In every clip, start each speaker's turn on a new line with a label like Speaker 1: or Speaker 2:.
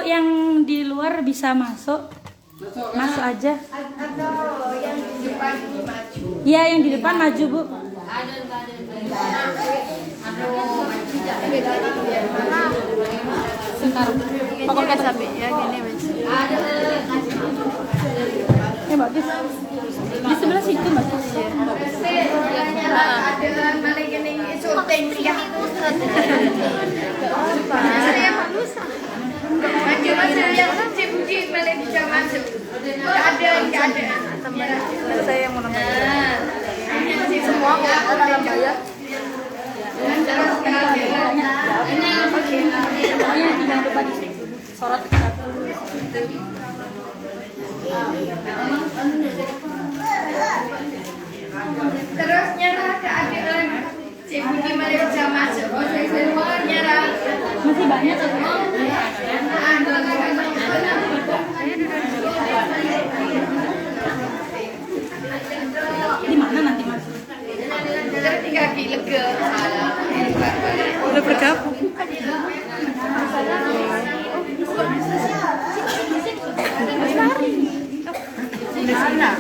Speaker 1: yang di luar bisa masuk. Masuk aja.
Speaker 2: Atau yang di depan maju.
Speaker 1: Iya, yang di depan maju, Bu.
Speaker 3: Sebentar. Pokoknya sampai ya gini Mas.
Speaker 1: Mbak Gis. Di sebelah situ, Mbak Gis.
Speaker 2: Ada malah gini syuting ya. Ada yang cip malah bisa masuk. Enggak ada.
Speaker 3: Saya yang mau nambah. Semua dalam bayar.
Speaker 1: Pokoknya jangan lupa di sorot satu.
Speaker 2: Terus nyerah ke adik cip gimana bisa masuk. Nyerah.
Speaker 1: Masih banyak ya? Di mana nanti Mas?
Speaker 2: Terus 3 kilo ke salah.
Speaker 3: Udah bergabung. Di sana.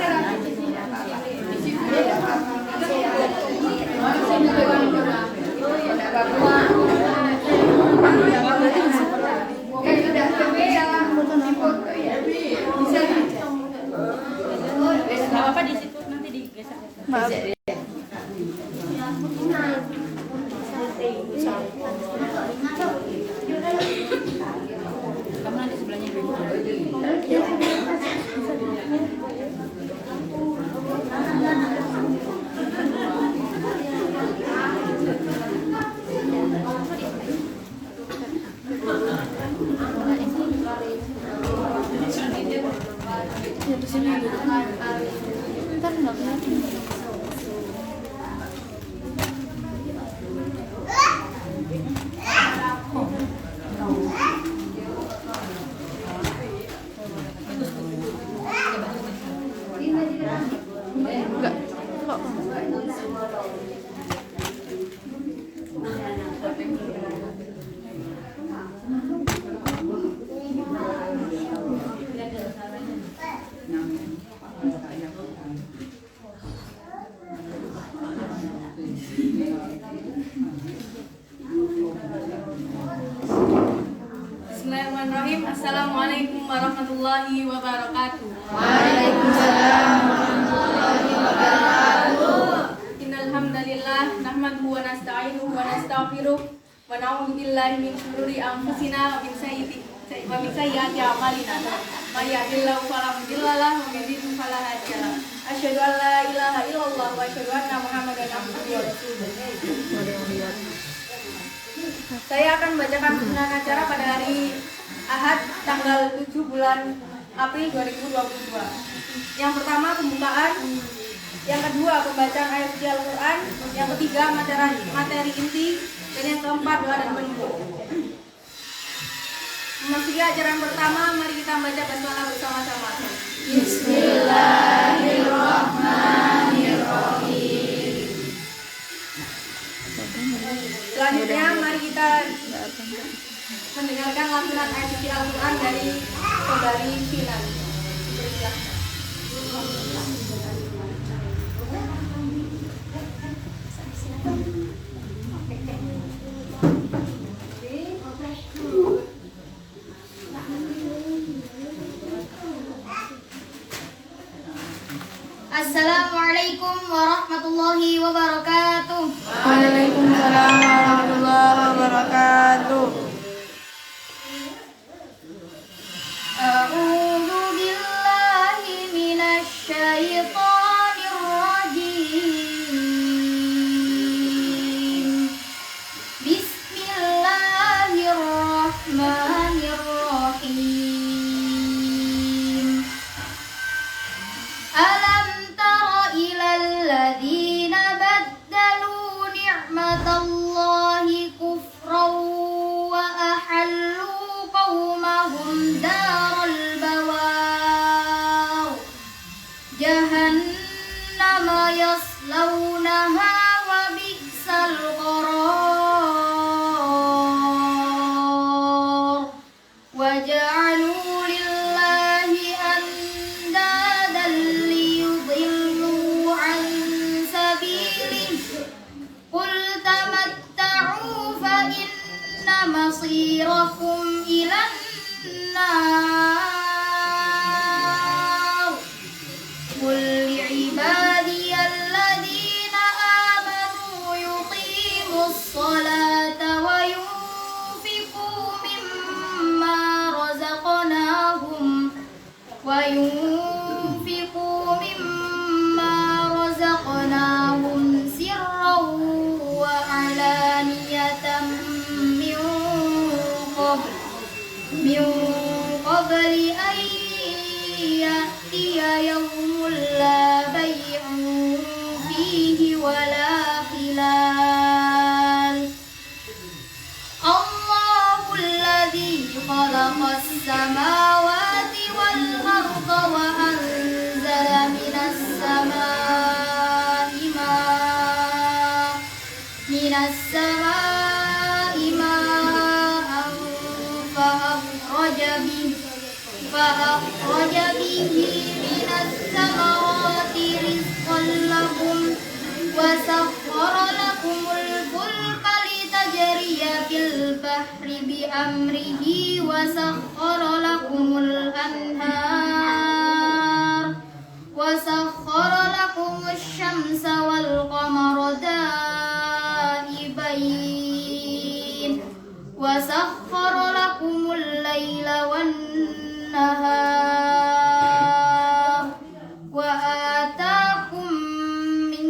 Speaker 1: Nggak apa-apa di situ nanti digeser.
Speaker 3: Maaf.
Speaker 1: Kamu nanti sebelahnya dulu.
Speaker 3: Ya di sini. Ntar enggak kelihatan. Enggak. Kok?
Speaker 4: Bismillahirrahmanirrahim. Assalamualaikum warahmatullahi wabarakatuh.
Speaker 2: Waalaikumsalam warahmatullahi wabarakatuh.
Speaker 4: Innal hamdalillah nahmaduhu wa nasta'inuhu wa nastaghfiruh wa na'udzu billahi min shururi anfusina wa min sayyiati a'malina. May yahdihillahu fala mudilla lahu wa may yudlil fala hadiya lahu. Asyhadu an la ilaha illallah wa asyhadu anna Muhammadan abduhu wa rasuluh. Saya akan membacakan pembukaan acara pada hari Ahad tanggal 7 bulan April 2022. Yang pertama pembukaan, yang kedua pembacaan ayat suci Al-Quran, yang ketiga materi inti, dan yang keempat doa dan penutup. Memasuki acara yang pertama, mari kita membaca basmalah bersama-sama. Bismillahirrahmanirrahim. Selanjutnya mari kita mendengarkan lantunan ayat suci Al-Quran dari Saudari Finan.
Speaker 5: Assalamualaikum warahmatullahi wabarakatuh.
Speaker 3: Waalaikumsalam warahmatullahi wabarakatuh.
Speaker 5: A'udzu billahi minasy syaithanir rajim. Bismillahirrahmanirrahim. Alam tara ilal ladzina baddalu ni'matallahi مصيركم إلى النار قل لعبادي الذين آمنوا يقيموا الصلاة وينفقوا مما رزقناهم سرا وعلانية من قبل أن يأتي يوم لا بيع فيه ولا خلال الله الذي خلق السماوات والأرض وأنزل من السماء ماء فأخرج به من الثمرات رزقا لكم وسخر لكم الفلك لتجري في البحر بأمره وسخر لكم الشمس والقمر دائبين وسخر لكم الليل والنهار وآتاكم من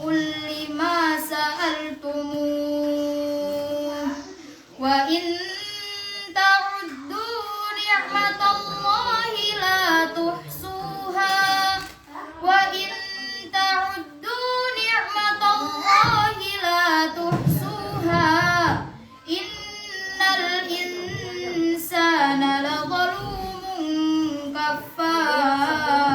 Speaker 5: كل ما سألتموه وإن تعدوا نعمة الله لا تحصوها إن الإنسان لظلوم كفار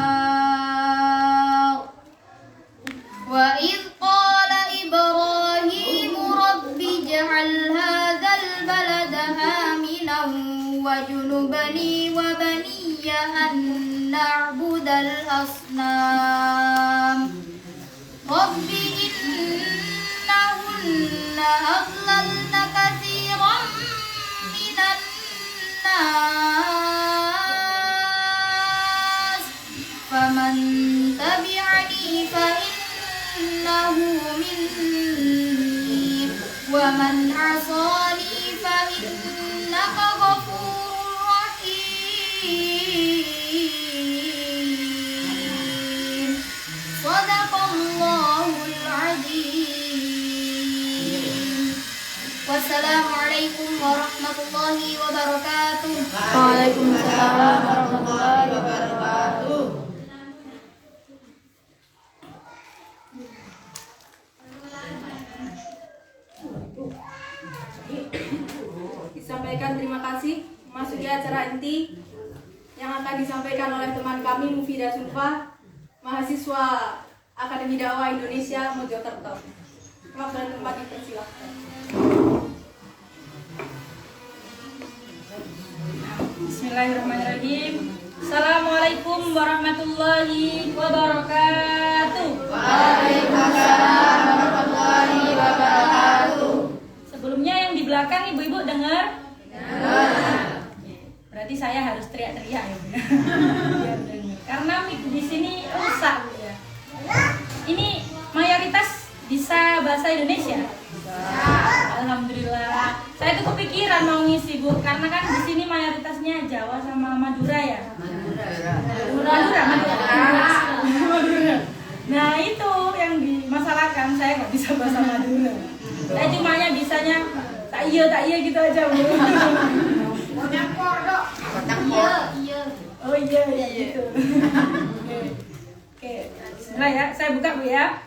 Speaker 5: وإذ قال إبراهيم رب اجعل هذا البلد آمنا واجنبني وبني أن نعبد الأصنام رب إنهن أضللن كثيرا من الناس فمن تبعني فإنه مني ومن عصاني فإنك غفور رحيم صدق الله العظيم والسلام عليكم ورحمة الله وبركاته.
Speaker 3: Waalaikumsalam warahmatullahi wabarakatuh.
Speaker 4: Disampaikan terima kasih memasuki acara inti yang akan disampaikan oleh teman kami Mufidah Sulfa, mahasiswa Akademi Dakwah Indonesia Mojokerto. Waktu dan tempat dipersilahkan.
Speaker 1: Bismillahirrahmanirrahim. Assalamualaikum warahmatullahi wabarakatuh.
Speaker 3: Waalaikumsalam warahmatullahi wabarakatuh.
Speaker 1: Sebelumnya yang di belakang ibu-ibu dengar? Berarti saya harus teriak-teriak ya. Biar dengar. Karena mic di sini rusak ya. Ini mayoritas bisa bahasa Indonesia? Alhamdulillah. Saya tuh kepikiran mau ngisi Bu, karena kan di sini mayoritasnya Jawa sama Madura ya. Madura. Nah itu yang dimasalahkan, saya nggak bisa bahasa Madura. Saya cumanya bisanya tak iya gitu aja Bu.
Speaker 5: Iya.
Speaker 1: Oh iya gitu. Oke. Bismillah ya, saya buka Bu ya.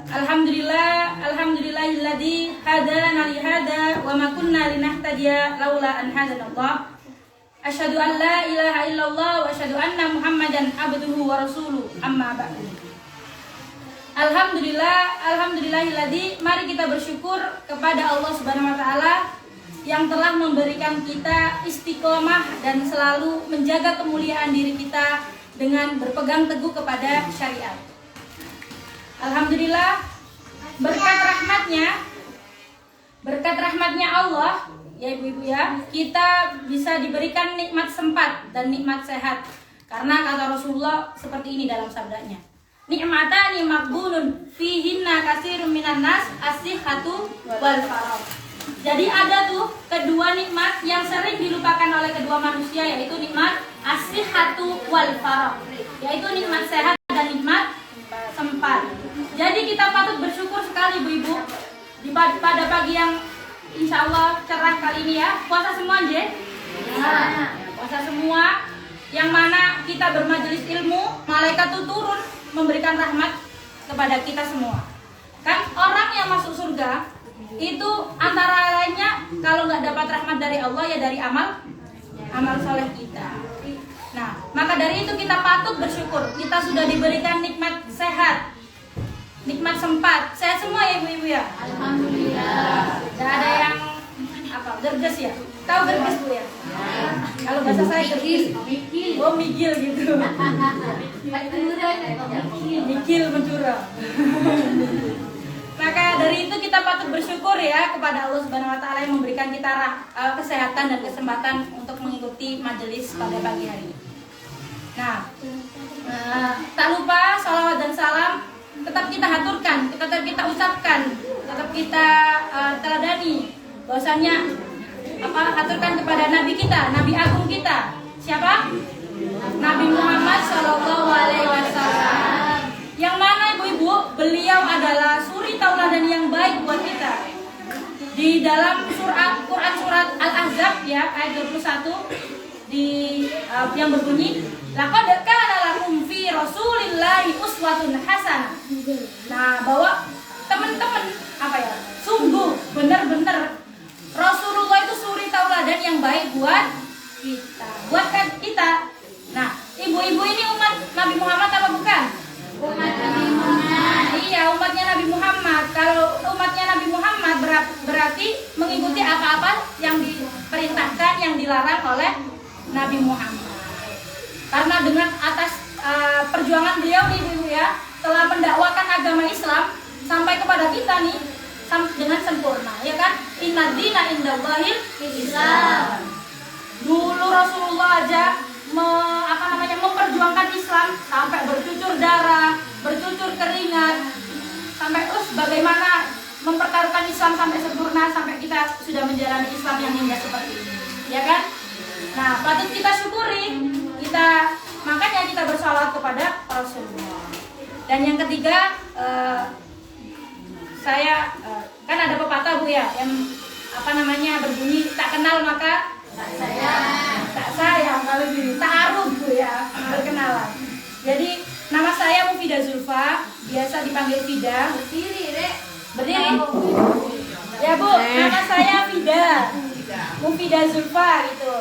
Speaker 1: Alhamdulillahilladzi hadana li hada wa ma kunna linahtadiya laula an hadana Allah. Asyhadu an la ilaha illallah wa asyhadu anna Muhammadan abduhu wa rasuluh. Amma ba'du. Alhamdulillahilladzi, mari kita bersyukur kepada Allah Subhanahu wa taala yang telah memberikan kita istiqomah dan selalu menjaga kemuliaan diri kita dengan berpegang teguh kepada syariat. Alhamdulillah, berkat rahmatnya berkat rahmatnya Allah, ya ibu-ibu ya, kita bisa diberikan nikmat sempat dan nikmat sehat. Karena kata Rasulullah seperti ini dalam sabdanya. Nikmatani maqbulun fihinna katsirun minan nas as-sihhatu wal faragh. Jadi ada tuh kedua nikmat yang sering dilupakan oleh kedua manusia, yaitu nikmat as-sihhatu wal faragh, yaitu nikmat sehat dan nikmat sempat. Jadi kita patut bersyukur sekali ibu-ibu pada pagi yang insya Allah cerah kali ini ya. Puasa semua aja? Puasa semua, yang mana kita bermajelis ilmu, malaikat tuh turun memberikan rahmat kepada kita semua. Kan orang yang masuk surga itu antara lainnya kalau nggak dapat rahmat dari Allah ya dari amal soleh kita. Nah, maka dari itu kita patut bersyukur. Kita sudah diberikan nikmat sehat, nikmat sempat, sehat semua ya ibu-ibu ya. Alhamdulillah. Tidak ada yang gerges ya. Tahu gerges bu ya? Kalau bahasa saya gerges. Oh migil gitu. Mikil mencurang. Maka dari itu kita patut bersyukur ya kepada Allah Subhanahu wa taala yang memberikan kita kesehatan dan kesempatan untuk mengikuti majelis pada pagi hari ini. Nah, tak lupa salawat dan salam tetap kita haturkan, tetap kita ucapkan, tetap kita teladani bahwasanya haturkan kepada Nabi kita, Nabi agung kita. Siapa? Nabi Muhammad SAW. Yang mana ibu-ibu, beliau adalah suri tauladan yang baik buat kita. Di dalam Quran surat Al-Ahzab ya ayat 21 yang berbunyi, laqad kana lakum fi Rasulillahi uswatun hasanah. Nah, bahwa teman-teman sungguh benar-benar Rasulullah itu suri tauladan yang baik buat kita. Nah, ibu-ibu ini umat Nabi Muhammad apa bukan? Umat Nabi Muhammad. Iya, umatnya Nabi Muhammad. Kalau umatnya Nabi Muhammad berarti mengikuti apa-apa yang diperintahkan, yang dilarang oleh Nabi Muhammad. Karena dengan atas perjuangan beliau nih ibu ya, telah mendakwakan agama Islam sampai kepada kita nih dengan sempurna, ya kan? Inna dina indallahil Islam. Dulu Rasulullah aja memperjuangkan Islam sampai bercucur darah, bercucur keringat, sampai terus bagaimana mempertaruhkan Islam sampai sempurna, sampai kita sudah menjalani Islam yang indah seperti ini, ya kan? Nah, patut kita syukuri, makanya kita bersalawat kepada Rasulullah. Dan yang ketiga, saya kan ada pepatah bu ya, yang berbunyi tak kenal maka tak sayang, kalau gini ta'aruf bu ya, berkenalan. Jadi nama saya Mufidah Zulfa, biasa dipanggil Fida. Berdiri. Ya bu, nama saya Fida, Mufidah Zulfa gitu.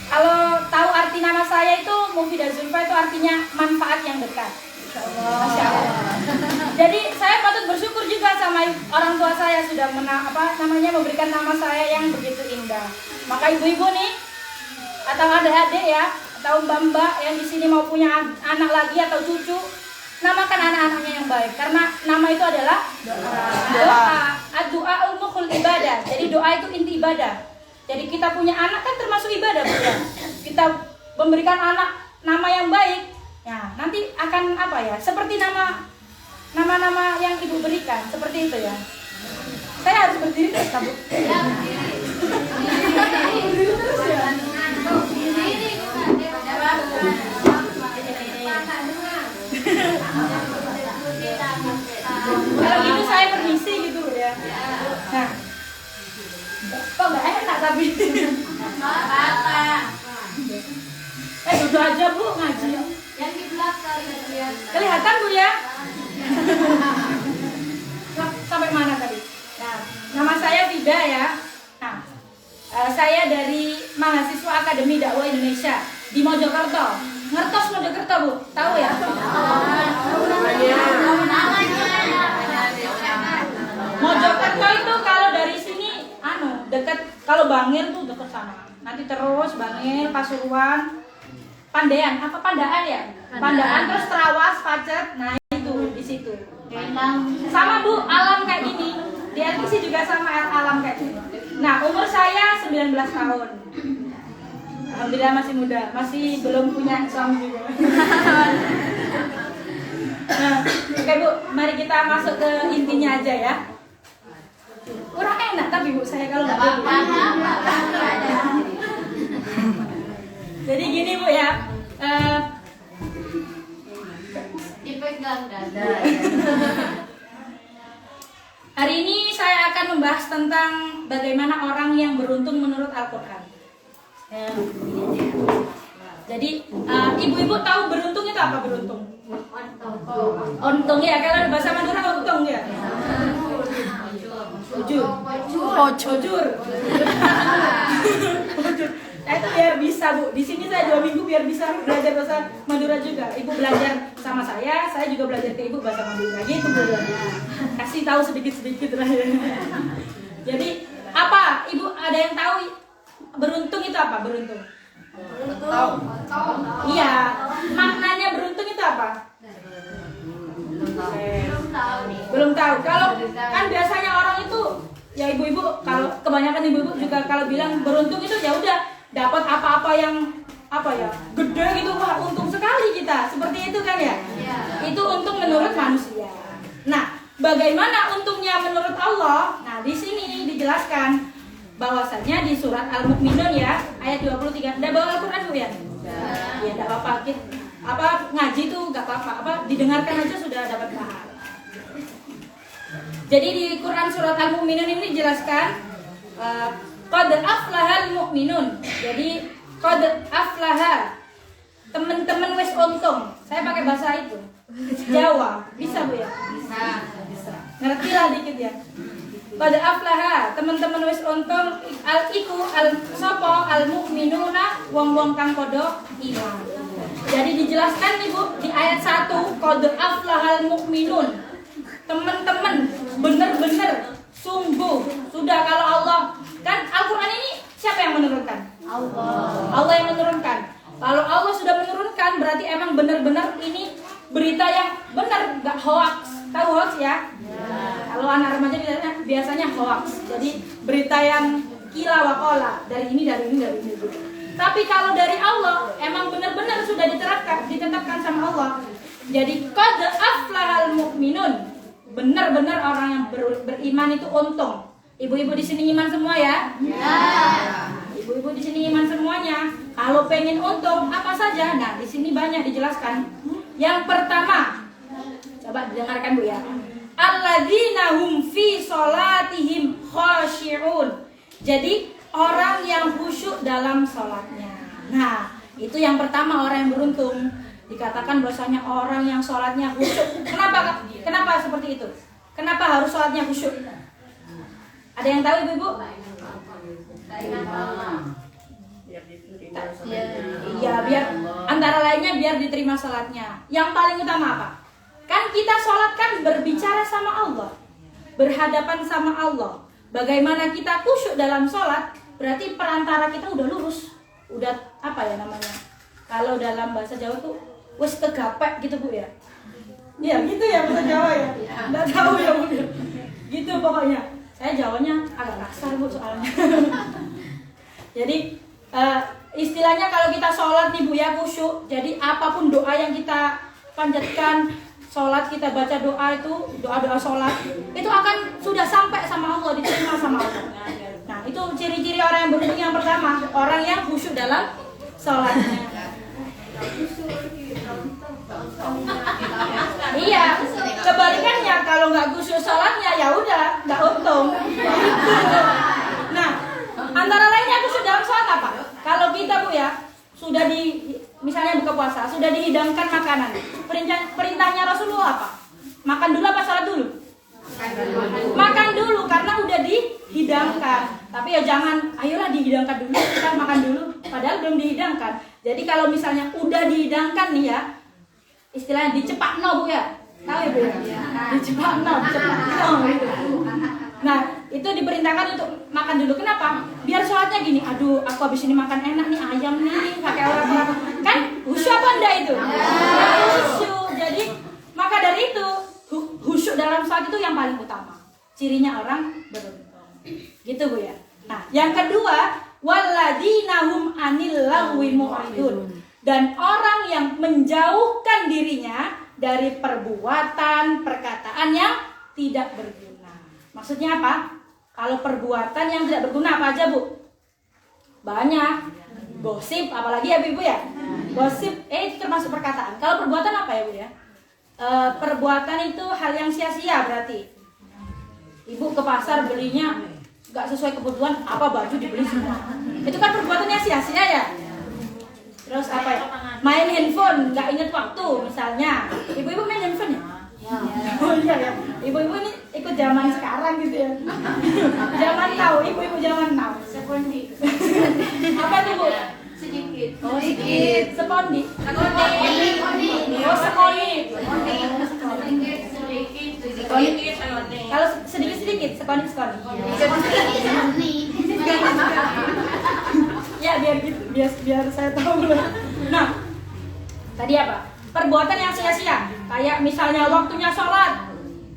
Speaker 1: Kalau tahu arti nama saya itu Mufidah Zulfa itu artinya manfaat yang dekat. Masya Allah. Jadi saya patut bersyukur juga sama orang tua saya sudah memberikan nama saya yang begitu indah. Maka ibu-ibu nih atau adik-adik ya atau mbak-mbak yang di sini mau punya anak lagi atau cucu, namakan anak-anaknya yang baik karena nama itu adalah doa. Doa mukhul ibadah. Jadi doa itu inti ibadah. Jadi kita punya anak kan termasuk ibadah bukan? Kita memberikan anak nama yang baik. Ya, nanti akan seperti nama-nama yang ibu berikan, seperti itu ya. Saya harus berdiri terus, Bu. Ya. Berdiri terus ya. Kalau gitu saya permisi gitu ya. Nah, kok nggak enak tapi. Duduk aja bu ngaji. Yang di belakang kelihatan bu ya. Sampai mana tadi? Nah, nama saya Fida ya. Nah, saya dari mahasiswa Akademi Dakwah Indonesia di Mojokerto. Ngertos Mojokerto bu? Tahu ya? Mojokerto itu kalau dari sini dekat, kalau Bangil tuh dekat sana. Nanti terus Bangil, Pasuruan, Pandaan ya? Pandaan terus Trawas, Pacet. Nah, itu di situ. Sama Bu, alam kayak gini. Di LPC juga sama alam kayak gitu. Nah, umur saya 19 tahun. Alhamdulillah masih muda, masih belum punya suami juga. Nah, oke Bu, mari kita masuk ke intinya aja ya. Kurang enak tapi Bu saya kalau nggak apa-apa. Jadi gini Bu ya.
Speaker 5: Dipegang dada.
Speaker 1: Hari ini saya akan membahas tentang bagaimana orang yang beruntung menurut Al-Quran. Jadi ibu-ibu tahu beruntung itu apa beruntung? Untung ya, kalau bahasa Madura untung ya. Ujur. Ujur. Nah itu biar bisa Bu. Di sini saya 2 minggu biar bisa belajar bahasa Madura juga. Ibu belajar sama saya juga belajar ke ibu bahasa Madura. Gitu Bu. Kasih tahu sedikit-sedikit lah ya. Jadi apa? Ibu ada yang tahu beruntung itu apa? Beruntung? Tahu. Iya. Maknanya beruntung itu apa? Belum tahu. Kalau kan biasanya orang itu ya ibu-ibu, kalau kebanyakan ibu-ibu juga kalau bilang beruntung itu ya udah dapat apa-apa yang apa ya gede gitu, wah untung sekali kita, seperti itu kan ya. Itu untung menurut manusia. Nah, bagaimana untungnya menurut Allah? Nah, di sini dijelaskan bahwasanya di surat Al-Mu'minun ya ayat 23. Udah bawa Al-Quran Bu ya? Ya enggak apa-apa. Apa ngaji tuh enggak apa-apa. Apa didengarkan aja sudah dapat pahala. Jadi di Quran surat Al-Mu'minun ini dijelaskan qad aflahal mu'minun. Jadi qad aflaha. Teman-teman wes untung. Saya pakai bahasa itu. Jawa. Bisa Bu ya? Bisa. Ngerti lah dikit ya. Qad aflaha, teman-teman wes untung al-iku al-sopo al-mu'minuna wong-wong kang podo iman. Jadi dijelaskan nih Bu di ayat 1 qad aflahal mu'minun. Teman-teman benar-benar sungguh sudah, kalau Allah kan Al-Quran ini siapa yang menurunkan? Allah yang menurunkan. Kalau Allah sudah menurunkan berarti emang benar-benar ini berita yang benar, gak hoax. Tahu hoax ya? Kalau anak remaja biasanya hoax. Jadi berita yang kila wakola, dari ini gitu. Tapi kalau dari Allah emang benar-benar sudah ditetapkan sama Allah. Jadi qad aflahal mu'minun. Benar-benar orang yang beriman itu untung. Ibu-ibu di sini iman semua ya? Ya. Ibu-ibu di sini iman semuanya. Kalau pengen untung apa saja? Nah, di sini banyak dijelaskan. Yang pertama, coba dengarkan Bu ya. Alladzina hum fi sholatihim khashi'un. Jadi orang yang khusyuk dalam sholatnya. Nah, itu yang pertama orang yang beruntung. Dikatakan bahwasanya orang yang sholatnya khusyuk. Kenapa seperti itu? Kenapa harus sholatnya khusyuk? Ada yang tahu ibu-ibu? Iya, biar antara lainnya biar diterima sholatnya. Yang paling utama apa? Kan kita sholat kan berbicara sama Allah, berhadapan sama Allah. Bagaimana kita khusyuk dalam sholat? Berarti perantara kita udah lurus, udah apa ya namanya? Kalau dalam bahasa Jawa tuh wes tegapek gitu Bu ya. Iya gitu ya bahasa Jawa ya. Nggak tahu ya Bu. Gitu pokoknya. Saya Jawanya agak kasar Bu soalnya. Jadi istilahnya kalau kita sholat nih Bu ya khusyuk. Jadi apapun doa yang kita panjatkan, sholat kita baca doa itu, doa-doa sholat itu akan sudah sampai sama Allah, diterima sama Allah. Nah itu ciri-ciri orang yang beruntung yang pertama, orang yang khusyuk dalam sholatnya. Iya, kebalikannya kalau nggak khusyuk sholatnya ya udah nggak untung. Nah, antara lainnya khusyuk dalam sholat apa? Kalau kita Bu ya sudah misalnya buka puasa, sudah dihidangkan makanan. Perintahnya Rasulullah apa? Makan dulu apa sholat dulu? Makan dulu karena udah dihidangkan. Tapi ya jangan, ayolah dihidangkan dulu, kita makan dulu. Padahal belum dihidangkan. Jadi kalau misalnya udah dihidangkan nih ya, istilahnya dicepakno Bu ya. Tahu ya Bu ya? Dicepakno. Nah, itu diperintahkan untuk makan dulu. Kenapa? Biar sholatnya gini, aduh aku habis ini makan enak nih, ayam nih, pakai orang-orang. Kan khusyuk apa enggak itu? Khusyuk. Jadi maka dari itu khusyuk dalam sholat itu yang paling utama. cirinya orang beruntung. Gitu Bu ya. Nah, yang kedua, walladzina hum anil lagwi mu'ridun. Dan orang yang menjauhkan dirinya dari perbuatan, perkataan yang tidak berguna. Maksudnya apa? Kalau perbuatan yang tidak berguna apa aja Bu? Banyak. Gosip, apalagi ya Ibu ya? Gosip, itu termasuk perkataan. Kalau perbuatan apa ya Bu ya? Perbuatan itu hal yang sia-sia berarti. Ibu ke pasar belinya nggak sesuai kebutuhan, apa baju dibeli semua. Itu kan perbuatannya sia-sia ya. Terus apa ya? Main handphone, nggak inget waktu misalnya. Ibu-ibu main handphone ya? Oh iya ya. Ibu-ibu ini ikut zaman sekarang gitu ya. Zaman now, ibu-ibu zaman now.
Speaker 5: Sepondi.
Speaker 1: Apa tuh Bu?
Speaker 5: Sedikit.
Speaker 1: Oh sedikit. Sepondi. Oh sekoni. Kalau sedikit-sedikit, sekoni. Ya biar gitu, biar saya tahu. Nah, tadi apa? Perbuatan yang sia-sia. Kayak misalnya waktunya sholat,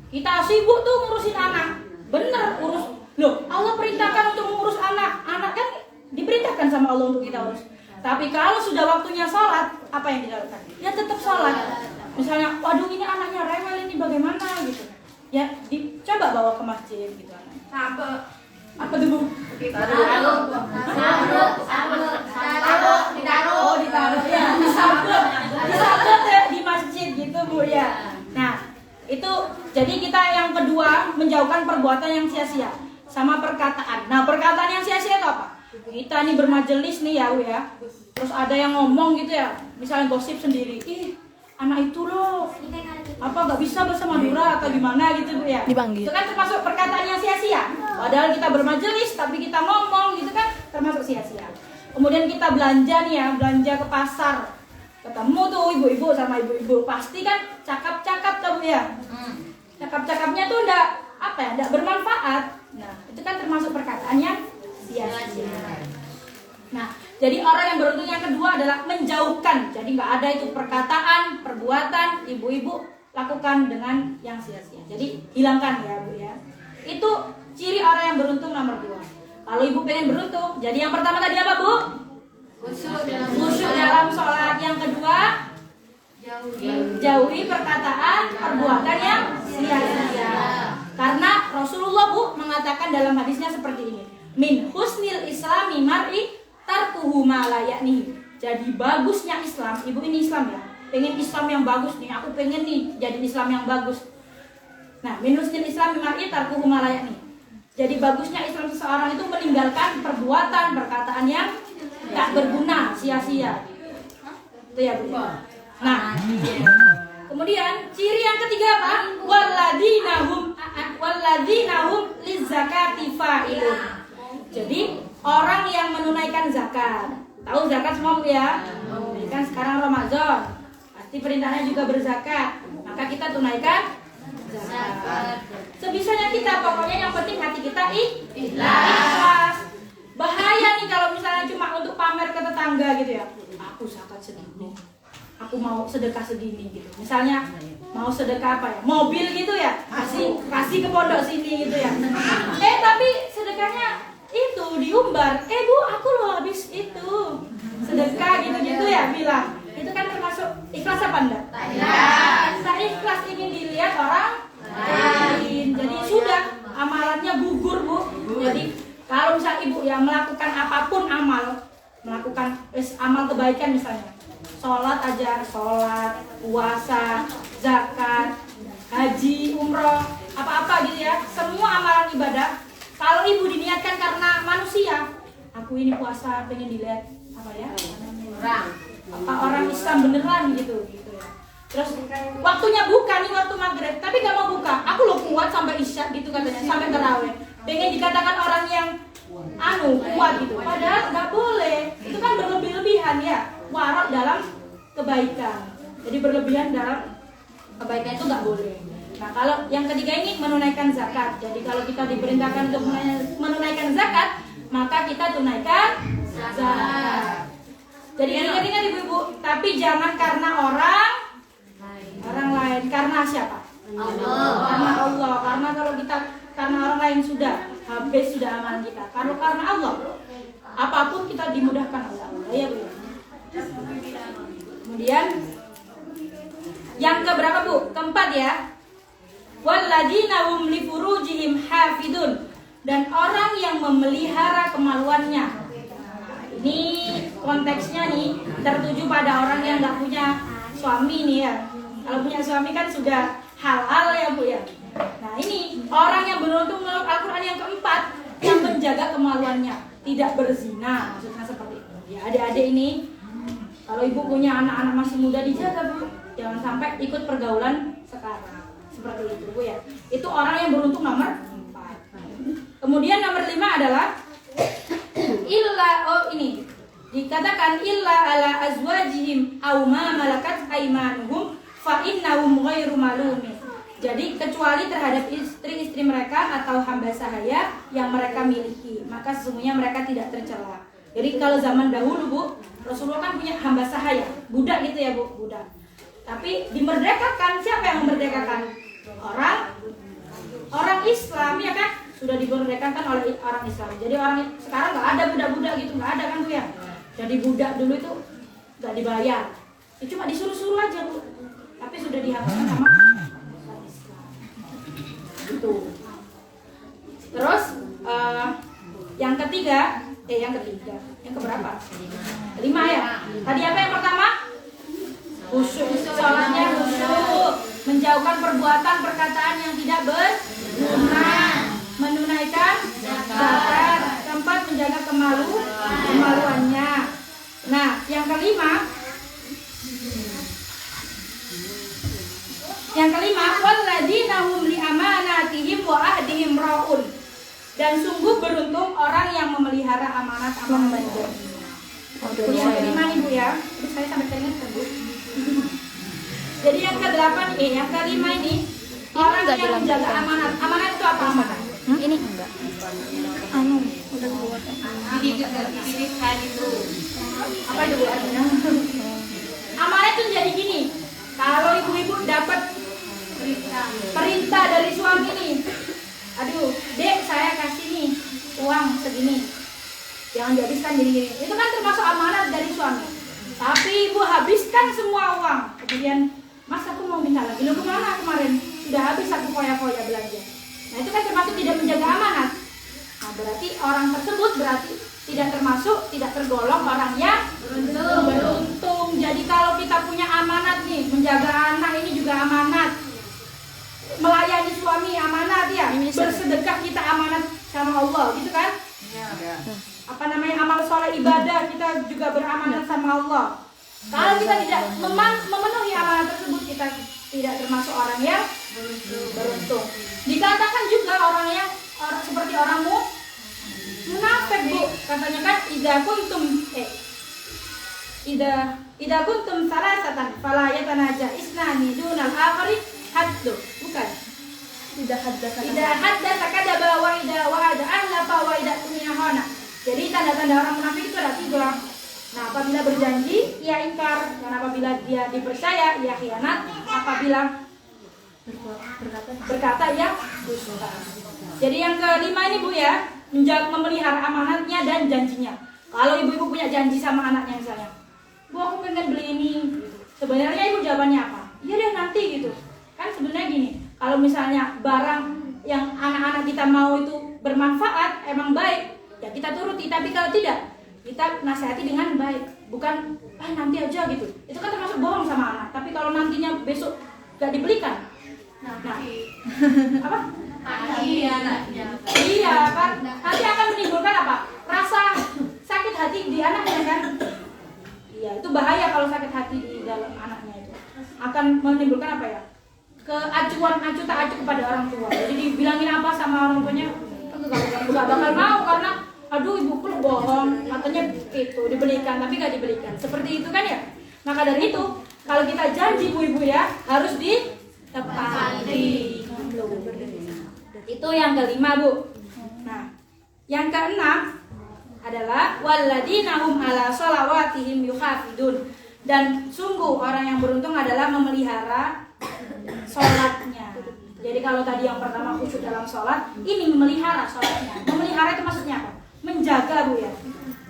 Speaker 1: kita sibuk tuh ngurusin anak. Bener urus. Loh, Allah perintahkan untuk mengurus anak. Anak kan diperintahkan sama Allah untuk kita urus. Tapi kalau sudah waktunya sholat, apa yang dilakukan? Ya tetap sholat. Misalnya, waduh ini anaknya rewel ini bagaimana gitu. Ya dicoba bawa ke masjid gitu anaknya. Apa tuh Bu?
Speaker 5: Ditaruh ya.
Speaker 1: Disabet ya di masjid gitu Bu ya. Nah, itu jadi kita yang kedua menjauhkan perbuatan yang sia-sia sama perkataan. Nah, perkataan yang sia-sia itu apa? Kita nih bermajelis nih ya Bu ya. Terus ada yang ngomong gitu ya, misalnya gosip sendiri. Ih, anak itu loh apa nggak bisa bahasa Madura atau gimana gitu Bu ya.
Speaker 3: Dipanggil.
Speaker 1: Itu kan termasuk perkataan yang sia-sia. Padahal kita bermajelis tapi kita ngomong gitu kan termasuk sia-sia. Kemudian kita belanja nih ya, belanja ke pasar. Ketemu tuh ibu-ibu sama ibu-ibu, pasti kan cakap-cakap tuh Bu ya. Cakap-cakapnya tuh enggak bermanfaat. Nah, itu kan termasuk perkataan yang sia-sia. Nah, jadi orang yang beruntung yang kedua adalah menjauhkan. Jadi nggak ada itu perkataan, perbuatan, ibu-ibu lakukan dengan yang sia-sia. Jadi hilangkan ya Bu ya. Itu ciri orang yang beruntung nomor 2. Kalau ibu pengen beruntung, jadi yang pertama tadi apa Bu? Khusyuk dalam sholat. Yang kedua, jauhi perkataan, perbuatan yang sia-sia. Karena Rasulullah Bu mengatakan dalam hadisnya seperti ini. Min husnil islami mar'i tarkuhu ma la yaknihi. Jadi bagusnya Islam, ibu ini Islam ya. Pengen Islam yang bagus nih, aku pengen nih jadi Islam yang bagus. Nah, min husnil islami mar'i tarkuhu ma la yaknihi. Jadi bagusnya Islam seseorang itu meninggalkan perbuatan, perkataan yang tak berguna, sia-sia. Itu ya Bu. Nah, kemudian ciri yang ketiga apa? Walladzina hum lizakati fa'ilun. Jadi orang yang menunaikan zakat. Tahu zakat semua Bu ya? Ini kan sekarang Ramadan. Pasti perintahnya juga berzakat. Maka kita tunaikan zakat. Sebisanya kita, pokoknya yang penting hati kita ikhlas. Bahaya nih kalau misalnya cuma untuk pamer ke tetangga gitu ya. Aku zakat segini. Aku mau sedekah segini gitu. Misalnya mau sedekah apa ya? Mobil gitu ya. Kasih ke pondok sini gitu ya. Tapi sedekahnya itu diumbar. Bu, aku loh habis itu sedekah gitu-gitu ya bilang. Itu kan termasuk ikhlas apa enggak? Kita ikhlas ingin dilihat orang lain. Jadi sudah amalannya gugur Bu. Jadi kalau misal ibu yang melakukan apapun melakukan amal kebaikan misalnya, sholat aja, sholat, puasa, zakat, haji, umroh, apa-apa gitu ya, semua amalan ibadah. Kalau ibu diniatkan karena manusia, aku ini puasa pengen dilihat apa ya? Orang Islam beneran gitu ya. Terus waktunya buka nih waktu maghrib, tapi gak mau buka. Aku loh kuat sampai isya gitu katanya, sampai tarawih. Pengen dikatakan orang yang kuat gitu. Padahal nggak boleh. Itu kan berlebih-lebihan ya. Warok dalam kebaikan. Jadi berlebihan dalam kebaikan itu nggak boleh. Nah kalau yang ketiga ini menunaikan zakat. Jadi kalau kita diperintahkan untuk menunaikan zakat, maka kita tunaikan zakat. Jadi ingat-ingat ibu-ibu, tapi jangan karena orang lain. Karena siapa?
Speaker 5: Allah.
Speaker 1: Karena Allah. Karena kalau kita karena lain sudah habis sudah amal kita. Kalau karena Allah, apapun kita dimudahkan oleh Allah. Ya Bu. Kemudian yang keberapa Bu? Keempat ya. Walladzina hum li furujihim hafidun, dan orang yang memelihara kemaluannya. Ini konteksnya nih tertuju pada orang yang nggak punya suami nih ya. Kalau punya suami kan sudah halal ya Bu ya. Nah ini orang yang beruntung menurut Al-Quran yang keempat, yang menjaga kemaluannya, tidak berzina, maksudnya seperti itu. Ya adik-adik ini, kalau ibu punya anak-anak masih muda dijaga Bu, jangan sampai ikut pergaulan sekarang. Seperti itu Bu ya. Itu orang yang beruntung nomor 4. Kemudian nomor 5 adalah ini dikatakan illa ala azwajihim aw ma malakat aymanuhum fa innahum ghairu malumin. Jadi kecuali terhadap istri-istri mereka atau hamba sahaya yang mereka miliki, maka sesungguhnya mereka tidak tercela. Jadi kalau zaman dahulu Bu, Rasulullah kan punya hamba sahaya, budak gitu ya Bu, budak. Tapi dimerdekakan, siapa yang memerdekakan? Orang Islam ya kan, sudah dimerdekakan oleh orang Islam. Jadi orang sekarang nggak ada budak-budak gitu, nggak ada kan Bu ya. Jadi budak dulu itu nggak dibayar, ya, cuma disuruh-suruh aja Bu. Tapi sudah dihapuskan sama orang Islam. Gitu. Terus yang ketiga, yang keberapa? 5 ya. Tadi apa yang pertama? Khusyuk, sholatnya khusyuk, menjauhkan perbuatan perkataan yang tidak berguna, menunaikan zakat, keempat menjaga kemaluannya. Nah, yang kelima, walladzina hum li amanatihim wa ahdihim raun. Dan sungguh beruntung orang yang memelihara amanat-amanat mereka. Yang kelima nih Bu ya, terus saya sampai keringat kan Bu. Jadi yang ke-8 yang kelima ini orang yang menjaga amanat. Amanat itu apa amanat?
Speaker 3: Ini enggak. Udah buat.
Speaker 1: Apa itu Bu artinya? Amanat itu jadi gini. Kalau ibu-ibu dapat perintah dari suami nih, aduh, Dek saya kasih nih uang segini, jangan dihabiskan gini-gini. Itu kan termasuk amanat dari suami. Tapi ibu habiskan semua uang, kemudian Mas aku mau minta lagi, lu kemana kemarin? Sudah habis aku foya-foya belanja. Nah itu kan termasuk tidak menjaga amanat. Nah berarti orang tersebut berarti tidak tergolong orang yang beruntung. Jadi kalau kita punya amanat nih, menjaga anak ini juga amanat, melayani suami amanat ya, bersedekah kita amanat sama Allah gitu kan? Apa namanya, amal soleh ibadah kita juga beramanat sama Allah. Kalau kita tidak memenuhi amanat tersebut, kita tidak termasuk orang yang beruntung. Dikatakan juga orang seperti orang munafik Bu, katanya kan idza kuntum salasatan fala yatanaja isnani dunal akhari haddu, bukan? Idza haddatsa kadzaba wa idza wa'ada ahlafa wa idza tumina khana. Jadi tanda-tanda orang munafik itu ada 3. Nah, apabila berjanji ia ingkar, dan apabila dia dipercaya ia khianat, apabila berkata ia dusta. Jadi yang kelima ini Bu ya, memelihara amanatnya dan janjinya. Kalau ibu-ibu punya janji sama anaknya misalnya, Bu aku pengen beli ini, sebenarnya ibu jawabannya apa? Iya deh nanti gitu. Kan sebenarnya gini, kalau misalnya barang yang anak-anak kita mau itu bermanfaat, emang baik, ya kita turuti. Tapi kalau tidak, kita nasihati dengan baik, bukan nanti aja gitu. Itu kan termasuk bohong sama anak. Tapi kalau nantinya besok gak dibelikan, nah apa? Iya kan, nanti akan menimbulkan apa? Rasa sakit hati di anaknya kan? Iya, itu bahaya kalau sakit hati di dalam anaknya itu. Akan menimbulkan apa ya? Keacuan tak acuh kepada orang tua. Jadi dibilangin apa sama orang tuanya, gak bakal mau karena aduh ibuku bohong, katanya itu dibelikan tapi gak dibelikan. Seperti itu kan ya. Maka dari itu kalau kita janji ibu-ibu ya harus ditepati. Itu yang kelima Bu. Nah, yang keenam adalah walladzina hum ala sholawatihim yuhafidun. Dan sungguh orang yang beruntung adalah memelihara sholatnya. Jadi kalau tadi yang pertama khusyuk dalam sholat, ini memelihara sholatnya. Memelihara itu maksudnya apa? Menjaga Bu ya.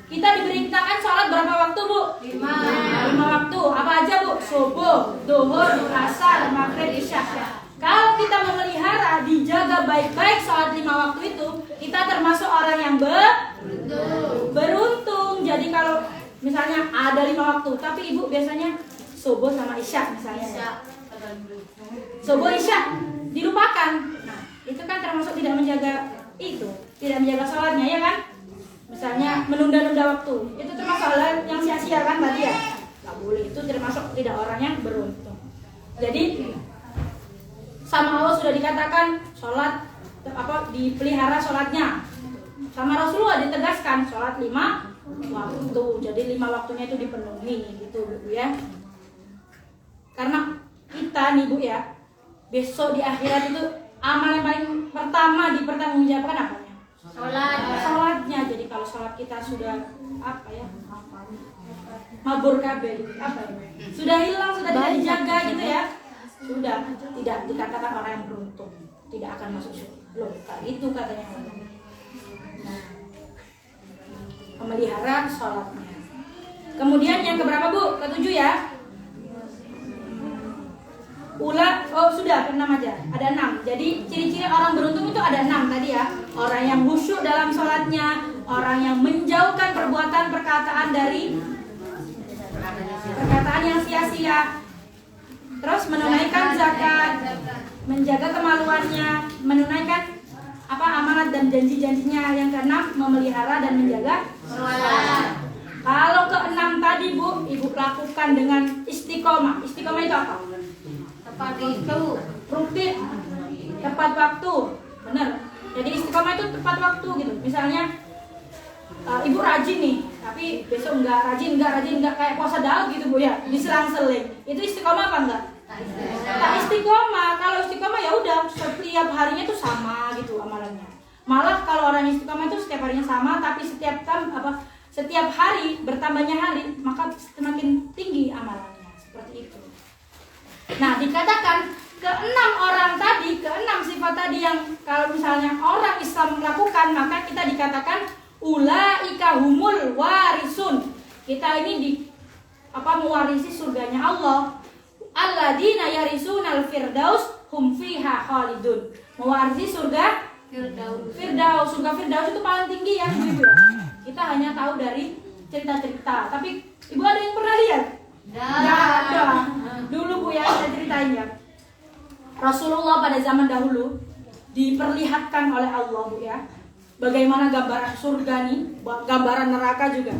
Speaker 1: Kita diperintahkan sholat berapa waktu Bu? 5 waktu. Apa aja Bu? Subuh, duhur, asar, maghrib, isya. Kalau kita memelihara, dijaga baik-baik sholat 5 waktu itu, kita termasuk orang yang beruntung. Jadi kalau misalnya ada 5 waktu, tapi ibu biasanya subuh sama isya misalnya. Subuh isya dilupakan. Nah, itu kan termasuk tidak menjaga itu, tidak menjaga sholatnya ya kan? Misalnya menunda-nunda waktu, itu termasuk hal yang sia-sia kan berarti ya? Gak boleh, itu termasuk tidak orang yang beruntung. Jadi sama Allah sudah dikatakan sholat dipelihara sholatnya. Sama Rasulullah ditegaskan sholat 5 waktu. Jadi 5 waktunya itu dipenuhi gitu Bu ya. Karena kita nih Bu ya, besok di akhirat itu amal yang paling pertama dipertanggungjawabkan apanya? Sholatnya. Jadi kalau sholat kita sudah mabur kabeh gitu, sudah hilang, sudah tidak dijaga gitu ya, sudah tidak dikatakan orang yang beruntung, tidak akan masuk surga. Loh, itu katanya. Nah, memelihara sholatnya. Kemudian yang keberapa Bu? Ketujuh ya. Sudah ke-6 aja. Ada 6. Jadi ciri-ciri orang beruntung itu ada 6 tadi ya. Orang yang khusyuk dalam sholatnya, orang yang menjauhkan perbuatan perkataan dari perkataan yang sia-sia, terus menunaikan zakat, menjaga kemaluannya, menunaikan amanat dan janji-janjinya. Yang ke-6 memelihara dan menjaga sholat. Kalau ke-6 tadi Bu, ibu lakukan dengan istiqomah. Istiqomah itu apa? Tepat waktu, rutin, tepat waktu, benar. Jadi istiqomah itu tepat waktu gitu. Misalnya ibu rajin nih, tapi besok enggak rajin kayak puasa Daud gitu Bu ya, diselang-seling. Itu istiqomah apa enggak? Tak istiqomah. Kalau istiqomah ya udah setiap harinya tuh sama gitu amalannya. Malah kalau orang istiqomah itu setiap harinya sama, tapi setiap hari bertambahnya hari, maka semakin tinggi amalannya. Seperti itu. Nah, dikatakan ke-6 orang tadi, ke-6 sifat tadi yang kalau misalnya orang Islam melakukan, maka kita dikatakan ulaika humul warisun. Kita ini mewarisi surganya Allah. Alladzina yarisunal firdaus hum fiha khalidun. Mewarisi surga Firdaus. Surga Firdaus itu paling tinggi ya, Ibu. Kita hanya tahu dari cerita-cerita. Tapi Ibu ada yang pernah lihat? Nggak ada. Dulu Bu ya, saya ceritain ya. Rasulullah pada zaman dahulu diperlihatkan oleh Allah Bu ya, bagaimana gambaran surga nih, gambaran neraka juga.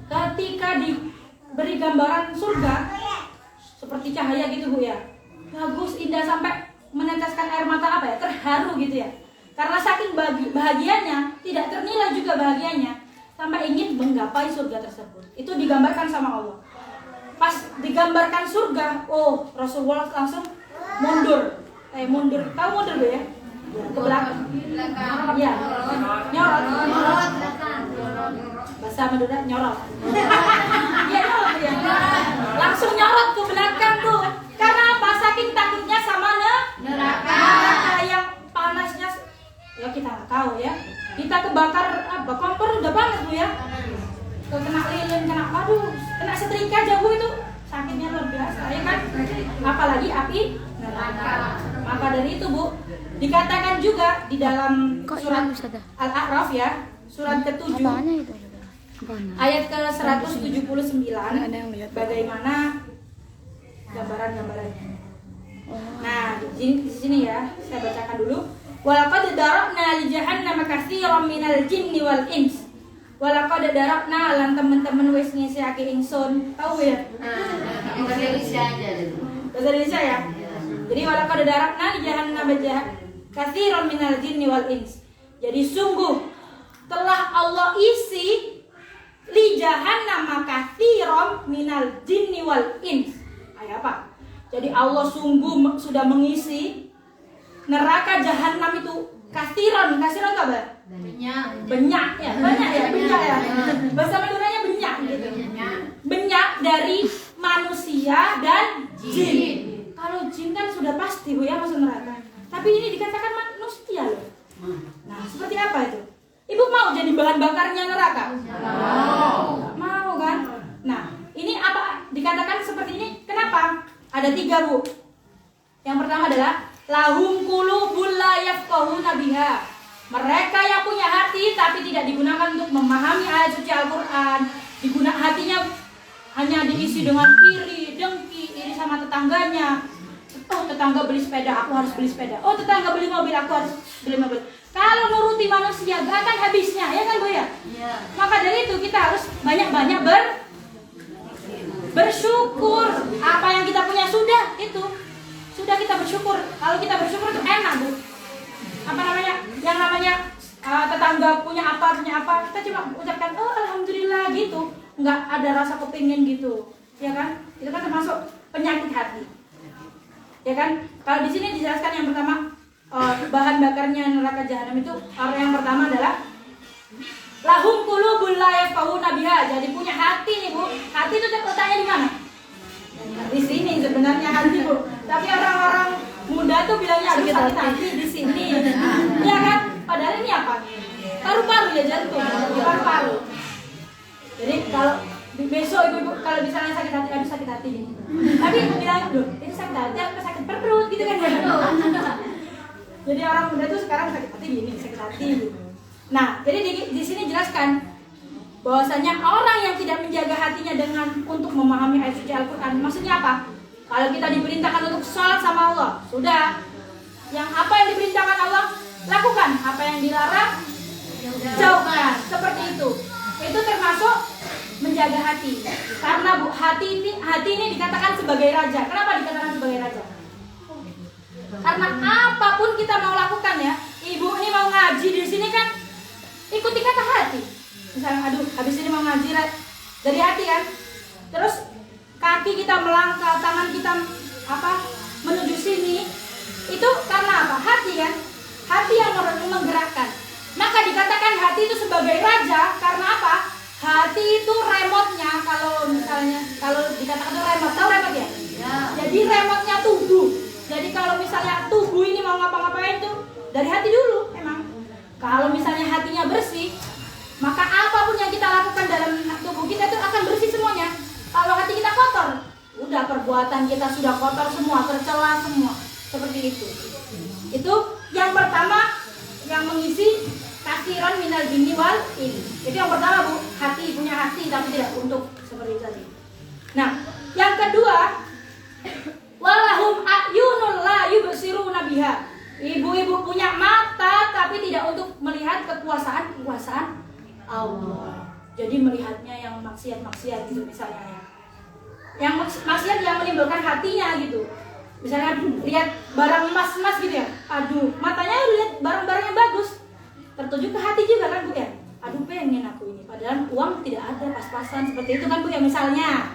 Speaker 1: Ketika diberi gambaran surga seperti cahaya gitu Bu ya, bagus, indah, sampai meneteskan air mata terharu gitu ya. Karena saking bahagianya, tidak ternilai juga bahagianya, sampai ingin menggapai surga tersebut. Itu digambarkan sama Allah. Pas digambarkan surga, Rasulullah langsung mundur. Tahu mundur Bu ya? Ke belakang. Iya. Nyorot. Bahasa Madura nyorot. Iya, nyorot ya. Langsung nyorot ke belakang tuh. Karena apa? Saking takutnya sama neraka yang panasnya ya kita nggak tahu ya. Kita kebakar kompor udah panas Bu ya. Kena lilin, kena setrika aja Bu, itu sakitnya luar biasa ya kan. Apalagi api neraka. Maka dari itu Bu, dikatakan juga di dalam surat Al-A'raf ya, surat ke-7 ayat ke-179, bagaimana gambaran-gambarannya. Nah, di sini ya, saya bacakan dulu. Walaqad darabna li jahannama katsiran minal jinni wal ins. Walaqad darabna lan teman-teman wis ngisiake ingsun. Tahu ya?
Speaker 5: Bahasa Indonesia aja dulu.
Speaker 1: Bahasa Indonesia ya. Jadi walaqad darabna li jahannama katsiran minal jinni wal ins. Jadi sungguh telah Allah isi li jahannama katsiran minal jinni wal ins. Apa? Jadi Allah sungguh sudah mengisi neraka jahanam itu kasiron itu apa? Banyak ya. Bahasa Maduranya banyak gitu. Banyak dari manusia dan jin. Kalau jin kan sudah pasti Bu ya masuk neraka. Tapi bahan bakarnya neraka? Nggak mau kan? Nah, ini apa dikatakan seperti ini? Kenapa? Ada 3, Bu. Yang pertama adalah lahum qulubul la yafqahuna biha. Mereka yang punya hati tapi tidak digunakan untuk memahami ayat suci Al-Qur'an. Hatinya hanya diisi dengan iri, dengki, iri sama tetangganya. Oh, tetangga beli sepeda, aku harus beli sepeda. Oh, tetangga beli mobil, aku harus beli mobil. Kalau nuruti manusia gak akan habisnya, ya kan Bu ya? Maka dari itu kita harus banyak-banyak bersyukur. Apa yang kita punya sudah kita bersyukur. Kalau kita bersyukur itu enak, Bu. Apa namanya? Yang namanya tetangga punya apa, kita cuma ucapkan oh alhamdulillah gitu. Nggak ada rasa kepingin gitu, ya kan? Itu kan termasuk penyakit hati, ya kan? Kalau di sini dijelaskan yang pertama bahan bakarnya neraka jahanam itu orang yang pertama adalah lahum qulubul la yafqahuna biha. Jadi punya hati nih, Bu. Hati itu letaknya di mana? Di sini sebenarnya hati, Bu. Tapi orang-orang muda tuh bilangnya aduh sakit hati di sini. Ya kan? Padahal ini apa? Paru-paru ya, jantung. Paru-paru. Jadi kalau besok ibu kalau misalnya sakit hati, aduh sakit hati nih. Tapi ibu bilang, loh itu sakit hati apa sakit perut gitu kan ya? Jadi orang muda tuh sekarang sakit hati gini, sakit hati gitu. Nah, jadi di sini jelaskan bahwasanya orang yang tidak menjaga hatinya dengan untuk memahami ayat suci Al-Qur'an, maksudnya apa? Kalau kita diperintahkan untuk sholat sama Allah, sudah. Yang apa yang diperintahkan Allah, lakukan. Apa yang dilarang, jauhkan. Seperti itu. Itu termasuk menjaga hati. Karena Bu, hati ini dikatakan sebagai raja. Kenapa dikatakan sebagai raja? Karena apapun kita mau lakukan ya, ibu ini mau ngaji di sini kan, ikuti kata hati. Misalnya, aduh, habis ini mau ngaji dari hati kan. Terus kaki kita melangkah, tangan kita menuju sini, itu karena apa? Hati kan? Hati yang menggerakkan. Maka dikatakan hati itu sebagai raja karena apa? Hati itu remote-nya. Kalau dikatakan itu remote, tahu remote ya? Jadi remote-nya tubuh. Jadi kalau misalnya tubuh ini mau ngapa-ngapain tuh dari hati dulu emang. Kalau misalnya hatinya bersih, maka apapun yang kita lakukan dalam tubuh kita itu akan bersih semuanya. Kalau hati kita kotor, udah perbuatan kita sudah kotor semua, tercela semua. Seperti itu. Itu yang pertama yang mengisi kasiran minal jinni wal ins. Itu yang pertama, Bu, hati, punya hati tapi tidak untuk seperti itu tadi. Nah, yang kedua, walahum ayunul la yubsiruna biha. Ibu-ibu punya mata tapi tidak untuk melihat kekuasaan Allah. Jadi melihatnya yang maksiat gitu misalnya ya. Yang maksiat yang menimbulkan hatinya gitu. Misalnya lihat barang emas gitu ya. Aduh, matanya lihat barang-barang yang bagus. Tertuju ke hati juga kan, Bu ya. Aduh, pengen aku ini. Padahal uang tidak ada pas-pasan seperti itu kan, Bu ya misalnya.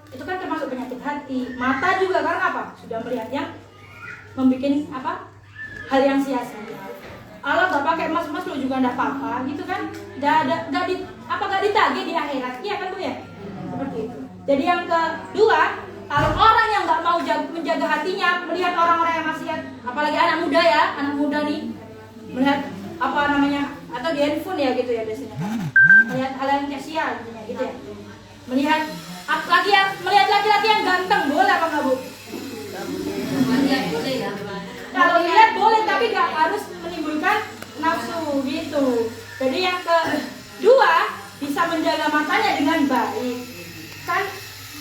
Speaker 1: Itu kan termasuk penyakit hati. Mata juga karena apa? Sudah melihat yang membuat hal yang sia-sia. Allah gak pakai emas lu juga ndak apa-apa gitu kan? Gak ditagih di akhirat. Iya kan, Bu ya? Seperti itu. Jadi yang kedua, kalau orang yang nggak mau menjaga hatinya, melihat orang-orang yang maksiat, apalagi anak muda nih, melihat atau di handphone ya gitu ya biasanya kan, melihat hal yang sia-sia gitu ya, melihat laki-laki yang ganteng boleh apa nggak, Bu?
Speaker 5: Boleh ya.
Speaker 1: Kalau lihat boleh tapi nggak harus menimbulkan nafsu gitu. Jadi yang kedua bisa menjaga matanya dengan baik. Kan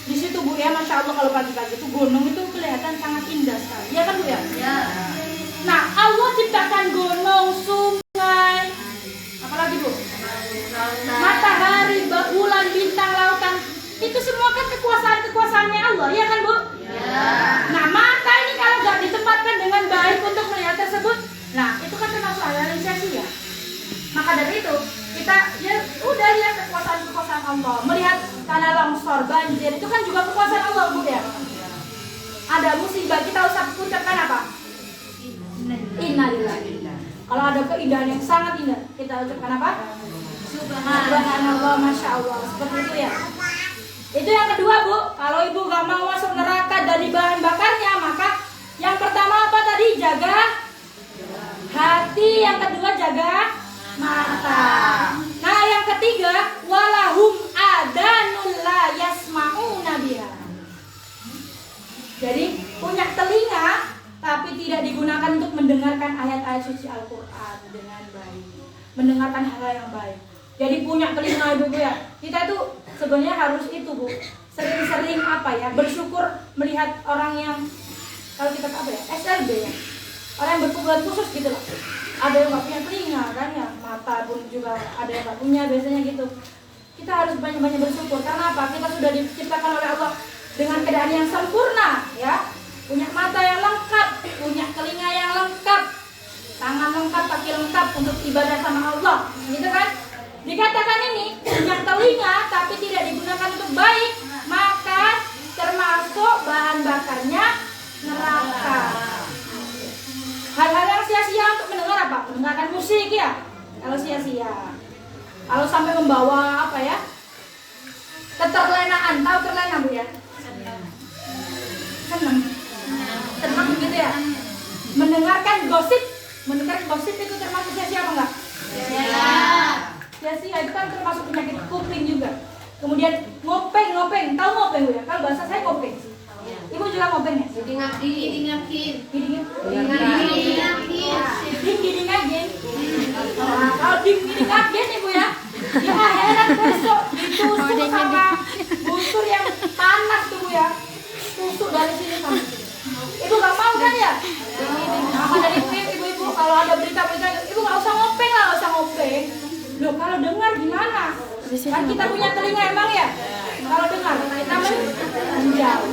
Speaker 1: di situ, Bu ya, masya Allah kalau pagi-pagi itu gunung itu kelihatan sangat indah sekali, ya kan, Bu ya?
Speaker 5: Ya.
Speaker 1: Nah, Allah ciptakan gunung, sungai, apalagi, Bu? Matahari, bulan, bintang, lautan, itu semua kan kekuasaannya Allah, ya kan, Bu?
Speaker 5: Ya.
Speaker 1: Nah, mata ini kalau nggak ditempatkan dengan baik untuk melihat tersebut, nah itu kan termasuk realisasi ya. Maka dari itu kita ya udah lihat kekuasaan Allah, melihat tanah longsor, banjir itu kan juga kekuasaan Allah, Bu ya. Ada musibah kita ucapkan apa? Innalillahi. Kalau ada keindahan yang sangat indah kita ucapkan apa? Subhanallah, masya Allah, seperti itu ya. Itu yang kedua, Bu. Kalau ibu gak mau masuk neraka dari bahan bakarnya, maka yang pertama apa tadi? Jaga hati. Yang kedua jaga mata. punya telinga tapi tidak digunakan untuk mendengarkan ayat-ayat suci Al-Quran dengan baik, mendengarkan hal yang baik. Jadi punya telinga ibu ya, kita tuh sebenarnya harus itu Bu, sering-sering apa ya, bersyukur melihat orang yang, kalau kita apa ya, SLB ya, orang yang berkebutuhan khusus gitu loh. Ada yang nggak punya telinga kan ya, mata pun juga ada yang nggak punya biasanya gitu. Kita harus banyak-banyak bersyukur, karena apa? Kita sudah diciptakan oleh Allah dengan keadaan yang sempurna ya, punya mata yang lengkap, punya telinga yang lengkap, tangan lengkap, kaki lengkap untuk ibadah sama Allah, gitu kan? Dikatakan ini punya telinga tapi tidak digunakan untuk baik, maka termasuk bahan bakarnya neraka. Hal-hal yang sia-sia untuk mendengar apa? Mendengarkan musik ya, kalau sia-sia. Kalau sampai membawa apa ya, keterlenaan, tahu terlena Bu ya? Senang gitu ya. Mendengarkan gosip itu termasuk sia-sia apa enggak? Sia-sia itu kan termasuk penyakit kuping juga. Kemudian ngopeng, tahu ngopeng Bu ya? Kalau bahasa saya ngopeng sih. Ibu juga ngopeng ya?
Speaker 2: Dingin.
Speaker 1: Nah, kalau dingin Ibu ya, ya heran besok ditusuk sama busur yang panas tuh Bu ya, tusuk dari sini sampai sini. Ibu nggak mau kan ya? Maka dari ibu-ibu kalau ada berita-berita, ibu nggak usah ngopeng. Loh kalau dengar gimana? Kan kita punya telinga emang ya? Kalau dengar kita menjauh.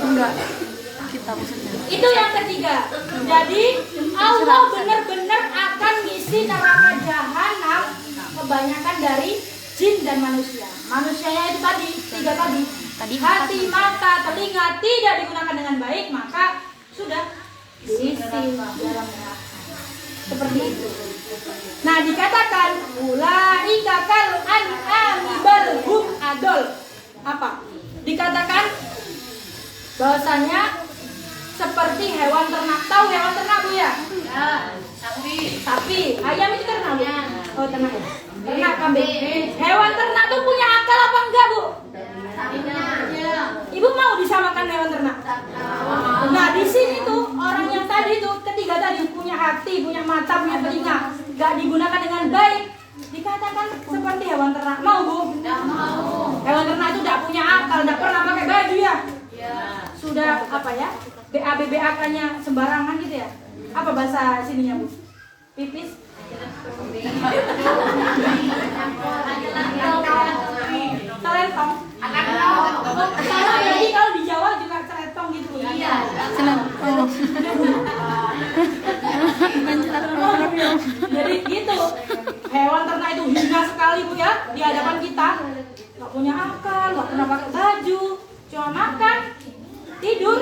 Speaker 3: Enggak. Kita maksudnya.
Speaker 1: Itu yang ketiga. Jadi Allah benar-benar akan ngisi neraka jahanam kebanyakan dari jin dan manusia. Manusianya itu tadi, tiga tadi. Hati, mata, telinga tidak digunakan dengan baik, maka sudah diisi dalam neraka. Seperti itu. Nah dikatakan ulaika kal an'ami bal hum adol. Apa? Dikatakan bahwasanya seperti hewan ternak. Tahu hewan ternak Bu ya?
Speaker 2: Ya,
Speaker 1: Sapi, ayam itu ternak Bu? Oh ternak ya? Ternak kambing. Hewan ternak tuh punya akal apa enggak Bu? Ibu mau disamakan hewan ternak? Nah di sini tuh orang yang tadi tuh ketiga tadi punya hati, punya mata, punya telinga, nggak digunakan dengan baik, dikatakan seperti hewan ternak. Mau Bu?
Speaker 2: Tidak mau.
Speaker 1: Hewan ternak itu tidak punya akal, tidak pernah pakai baju ya?
Speaker 2: Ya.
Speaker 1: Sudah apa ya? BAK-nya sembarangan gitu ya? Apa bahasa sininya Bu? Pipis? Celentong. Sama jadi kalau di Jawa juga celentong gitu ya?
Speaker 2: Iya.
Speaker 1: Jadi gitu. Hewan ternak itu hina sekali Bu ya di hadapan kita. Gak punya akal, gak pernah pakai baju, cuma makan, tidur,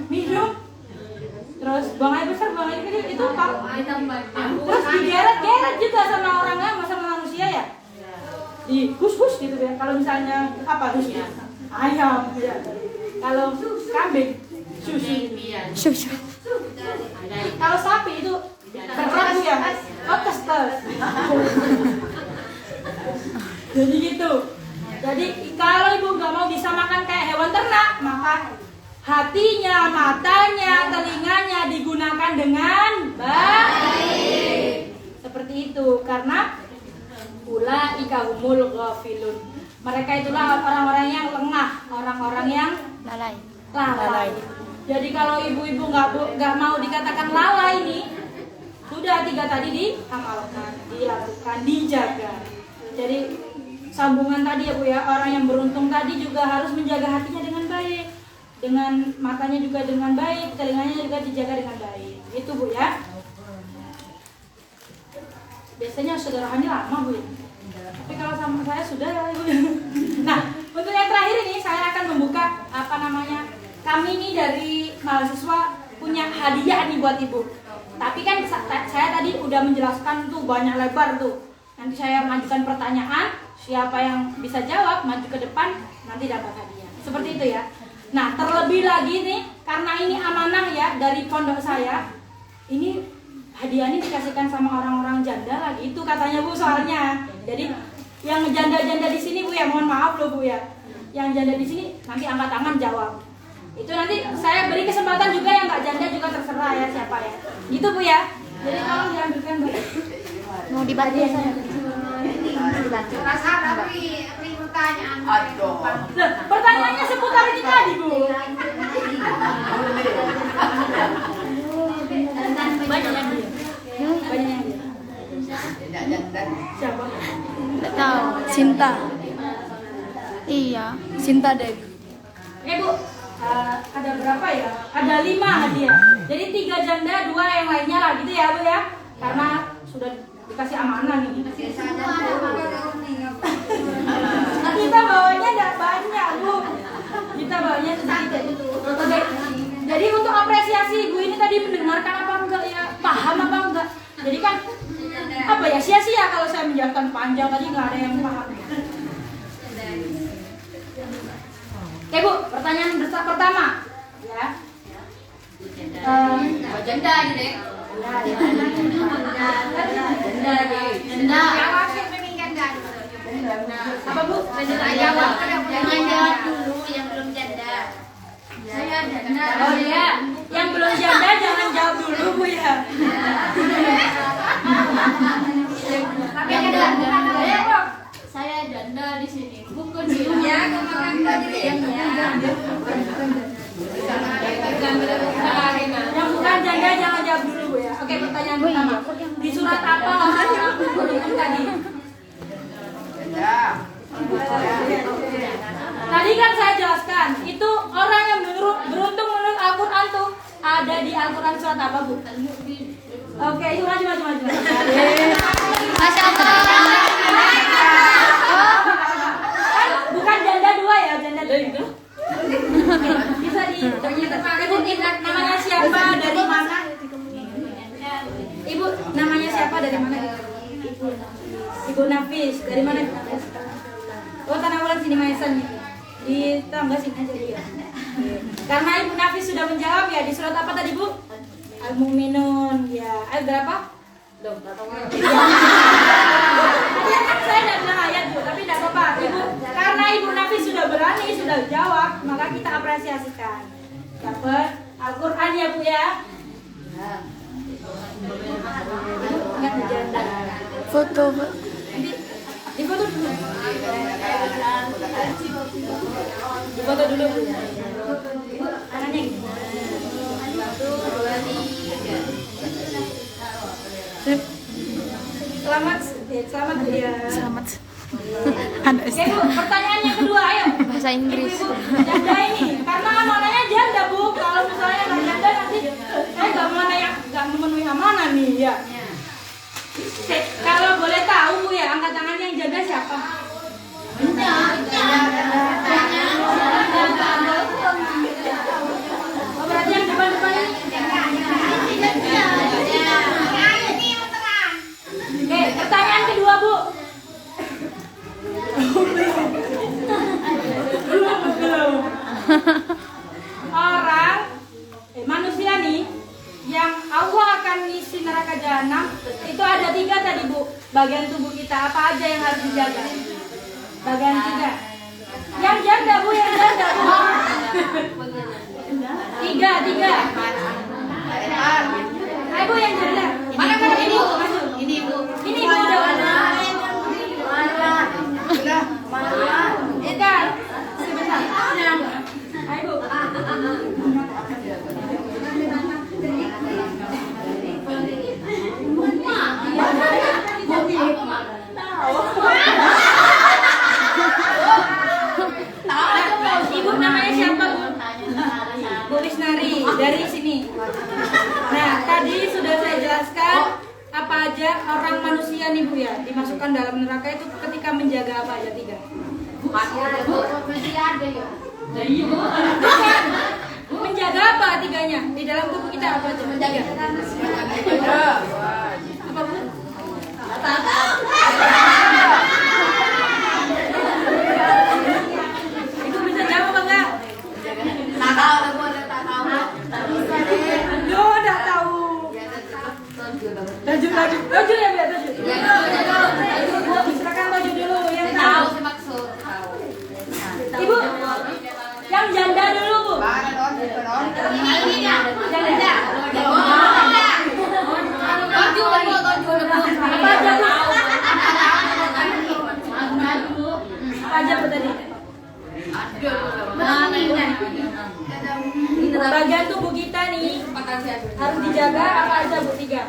Speaker 1: minum, terus buang air besar, buang air kecil, itu Pak. Terus digeret-geret juga sama orangnya, sama manusia ya. Di hus-hus gitu ya. Kalau misalnya apa hus? Ayam ya. Kalau kambing susu. Kalau sapi itu keras ya. Oh kestes. Jadi gitu. Jadi kalau ibu nggak mau disamakan kayak hewan ternak, maka hatinya, matanya, telinganya digunakan dengan baik. Seperti itu, karena ulaika humul ghafilun. Mereka itulah orang-orang yang lengah, orang-orang yang lalai. Jadi kalau ibu-ibu nggak mau dikatakan lalai ini, sudah tiga tadi diamalkan, dilakukan, dijaga. Jadi sambungan tadi ya Bu ya, orang yang beruntung tadi juga harus menjaga hatinya dengan baik, dengan matanya juga dengan baik, telinganya juga dijaga dengan baik. Itu Bu ya. Biasanya saudara hamil lama Bu ya. Tapi kalau sama saya sudah ya Ibu. Nah, untuk yang terakhir ini saya akan membuka kami ini dari mahasiswa punya hadiah nih buat Ibu. Tapi kan saya tadi udah menjelaskan tuh banyak lebar tuh. Nanti saya mengajukan pertanyaan, siapa yang bisa jawab maju ke depan nanti dapat hadiah. Seperti itu ya. Nah, terlebih lagi nih karena ini amanah ya dari pondok saya. Ini hadiah ini dikasihkan sama orang-orang janda lagi. Itu katanya Bu soalnya. Jadi yang janda-janda di sini Bu ya, mohon maaf loh Bu ya. yang janda di sini nanti angkat tangan jawab. Itu nanti saya beri kesempatan juga yang nggak janda juga terserah ya siapa ya. Gitu Bu ya. Jadi tolong diambilkan Bu.
Speaker 3: Mau dibantu ya saya?
Speaker 2: Rasa tapi pertanyaan.
Speaker 1: Loh, pertanyaannya seputar ini tadi Bu. Banyak yang dia. Banyak yang dia. Siapa?
Speaker 3: Nggak tahu. Sinta. Iya, Sinta deh.
Speaker 1: Bu, ada berapa ya? Ada 5 hadiah. Jadi 3 janda, 2 yang lainnya lah gitu ya Bu ya. Karena sudah dikasih amanah nih. Kita bawanya nggak banyak Bu. Kita bawanya sedikit. Oke. Jadi untuk apresiasi Ibu ini tadi mendengarkan apa enggak ya? Paham apa enggak? Jadi kan apa ya, sia-sia kalau saya menjelaskan panjang tadi nggak ada yang paham. Oke Bu, pertanyaan pertama ya.
Speaker 5: Janda aja deh. Janda.
Speaker 1: Apa Bu?
Speaker 5: Jangan jawab dulu yang belum janda. Saya janda.
Speaker 1: Oh iya, yang belum janda jangan jawab dulu Bu ya.
Speaker 5: Saya janda di sini. Bukan di
Speaker 1: Yang bukan janda jangan jawab dulu Bu ya. Oke, pertanyaan pertama. Di surat apa Allah berikan tadi? Tadi kan saya jelaskan, itu orang yang beruntung menurut Al-Quran tuh ada di Al-Quran surat apa Bu? Oke, itu maju.
Speaker 3: Masya Allah.
Speaker 1: Bukan janda 2 ya, janda 3. Bisa Ibu ingat namanya siapa dari mana? Ibu namanya siapa dari mana? Ibu Nafis dari mana Ibu Nafis? Oh, Tanah Wulan sini Maesan nih. Di tangga sini aja dia. Karena Ibu Nafis sudah menjawab ya di surat apa tadi Bu? Al-Mu'minun ya. Ayat berapa? Loh, ya kan saya tidak bilang ayat Bu, tapi tidak apa-apa Ibu. Karena Ibu Nafis sudah berani, sudah jawab, maka kita apresiasikan. Dapat Al-Quran ya Bu ya. Ingat janda.
Speaker 3: Foto.
Speaker 1: Di foto dulu. Di foto dulu Bu. Tangannya gini. 1, 2, 3. Selamat Bu ya.
Speaker 3: Selamat.
Speaker 1: Oke Bu, pertanyaan yang kedua ayo.
Speaker 3: Bahasa Inggris.
Speaker 1: Ibu, janda ini, karena amanahnya janda Bu. Kalau misalnya nggak janda nanti saya nggak memenuhi amanah nih ya. Kalau boleh tahu Bu ya, angkat tangannya yang janda siapa? Oh, berarti yang depan-depan ini. Oke, pertanyaan kedua Bu. Orang manusia nih yang Allah akan ngisi neraka jahanam itu ada 3 tadi Bu. Bagian tubuh kita apa aja yang harus dijaga? Bagian 3. Yang janda Bu, yang janda Bu. 3. Ayo Bu yang janda. Mana ini Bu? Ini Bu. Ini Bu udah mana? Ikan. Sebentar. Ayo Bu. Ibu namanya siapa Bu? Bu Lisnari dari sini. Nah tadi sudah saya jelaskan apa aja orang manusia nih Bu ya dimasukkan dalam neraka itu ketika menjaga apa aja 3. Menjaga apa 3-nya di dalam tubuh kita apa aja? Menjaga. Apa Bu? Ibu bisa jawab apa enggak? Aduh, enggak tahu. Lanjut ya, biar lanjut. Silakan lanjut dulu yang tahu.
Speaker 5: Maksud.
Speaker 1: Ibu, Apa aja Bu tadi? Bagian tubuh kita nih harus dijaga apa aja Bu? 3.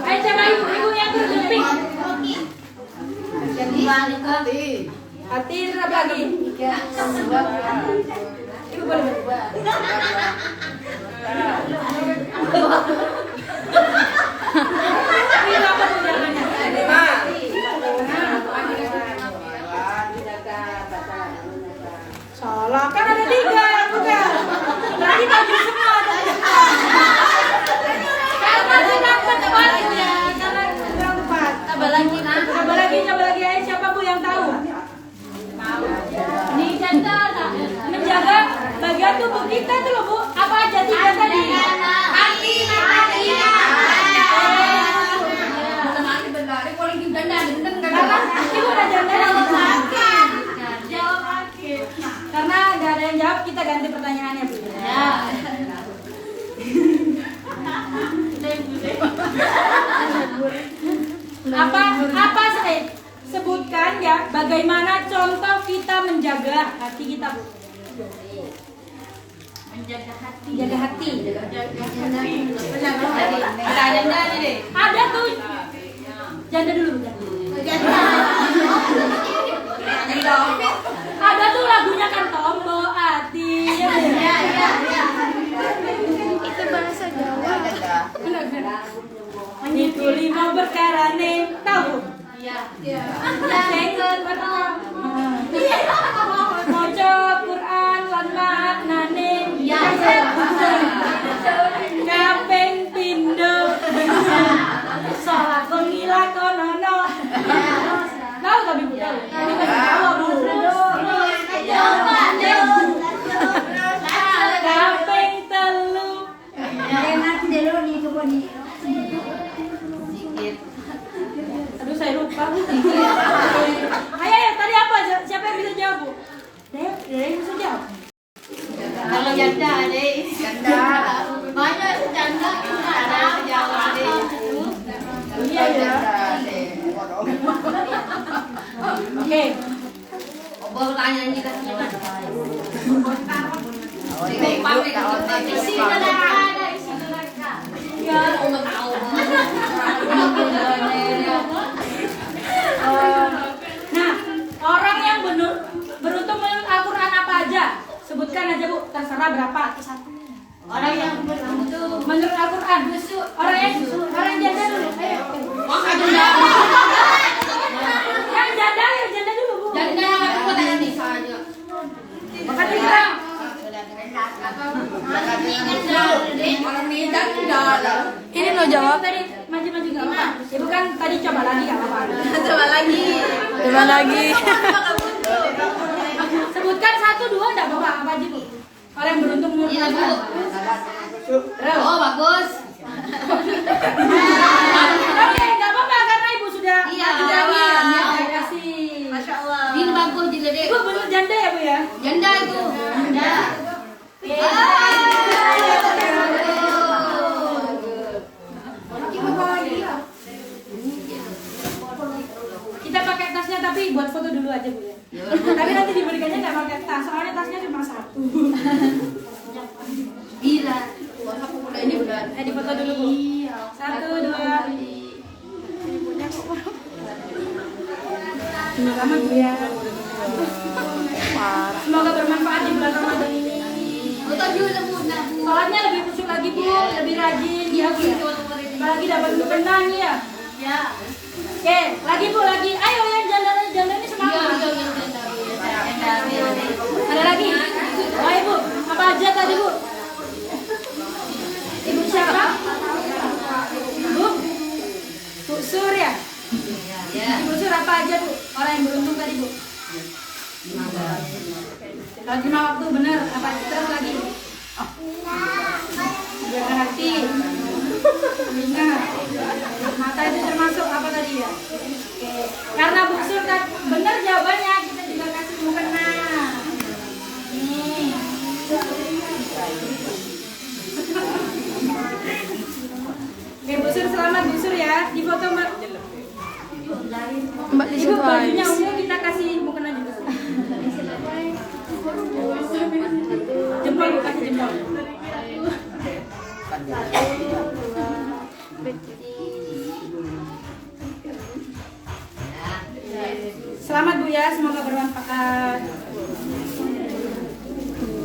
Speaker 1: Ayo coba ibu yang terlebih. Hati apa lagi? Ibu boleh. Ini apa tunjangannya? Salah, kan ada 3 yang bukan. Berarti baju semua. Kalau masih dapat terbalik ya, karena kurang 4. Coba lagi. Ayo siapa Bu yang tahu? Ini janda menjaga bagian tubuh kita tuh loh Bu. Apa aja 3 tadi? Karena ibu udah janda jawab akhir. Karena nggak ada yang jawab, kita ganti pertanyaannya Bu. Apa saya sebutkan ya? Bagaimana contoh kita menjaga hati kita Bu? Menjaga hati. Ada tuh. Janda dulu. Ada tuh lagunya kan Tombo Hati.
Speaker 3: Itu bahasa Jawa.
Speaker 1: Itu 5 perkara nih, tahu? Iya. Sengkel pertama. Maca Quran lan maknane. Kaping pindho. Salah pengilah konono. Tahu tapi Bu tahu. Ini kan Jawa Bu. Kaping telu. Aduh saya lupa. Ayo tadi apa? Siapa yang bisa jawab Bu? Dea bisa jawab.
Speaker 5: Kalau janda deh. Banyak janda ada Jawa deh.
Speaker 1: Iya ya. Oke.
Speaker 5: Pertanyaan kita gimana? Isi neraka.
Speaker 1: Ya. Nah, orang yang beruntung menurut Al-Quran apa aja? Sebutkan aja Bu, terserah berapa. Orang yang beruntung menurut Al-Quran. Orang yang janda dulu. Ayo. Yang janda dulu Bu.
Speaker 5: Janda aku tanya nih soalnya.
Speaker 1: Makan kita.
Speaker 3: Ini lo jawab.
Speaker 1: Tadi maju nggak apa? Ibu kan tadi coba lagi nggak apa?
Speaker 5: Coba lagi.
Speaker 3: Coba lagi.
Speaker 1: Sebutkan 1, 2 nggak apa-apa apa aja Bu. Orang yang beruntung menurut
Speaker 5: Iya, Bu.
Speaker 1: Al-Quran.
Speaker 5: Oh, bagus.
Speaker 1: Oke, nggak apa-apa karena Ibu sudah
Speaker 5: Iya,
Speaker 1: menjawab.
Speaker 5: iya.
Speaker 1: Ya, kasih.
Speaker 5: Masya Allah. Ini bagus jadi deh.
Speaker 1: Ibu bener janda ya Bu ya?
Speaker 5: Janda itu. Janda.
Speaker 1: Kita pakai tasnya tapi buat foto dulu aja Bu ya. Tapi nanti diberikannya nggak pakai tas, soalnya tasnya cuma 1.
Speaker 5: Bila. Ini udah.
Speaker 1: Di foto dulu Bu. 1, 2. Selamat Bu ya. Semoga bermanfaat di bulan Ramadan ini.
Speaker 5: Foto juga muna.
Speaker 1: Sholatnya lebih khusyuk lagi Bu, lebih rajin. Ya Bu. Apalagi dapat berkenang ya.
Speaker 5: Ya.
Speaker 1: Oke, lagi Bu, lagi. Ayo yang janda ini semangat. Ada lagi? Oh Ibu, apa aja tadi Bu? Ibu siapa? Bu? Bu Sur ya? Ibu Sur apa aja Bu? Orang yang beruntung tadi Bu? Kalau 5 waktu bener, apa terus lagi? Jaga hati. Ingat. Mata itu termasuk apa tadi ya? Oke. Karena Bu Sur benar jawabannya, kita juga kasih mukena. Nih. Oke, Bu Sur selamat Bu Sur ya. Di foto Mbak.
Speaker 3: Mbak di
Speaker 1: Ibu
Speaker 3: situ
Speaker 1: bajunya
Speaker 3: guys.
Speaker 1: ungu kita kasih mukena juga. Jempol Bu, kasih jempol. Selamat Bu ya, semoga bermanfaat.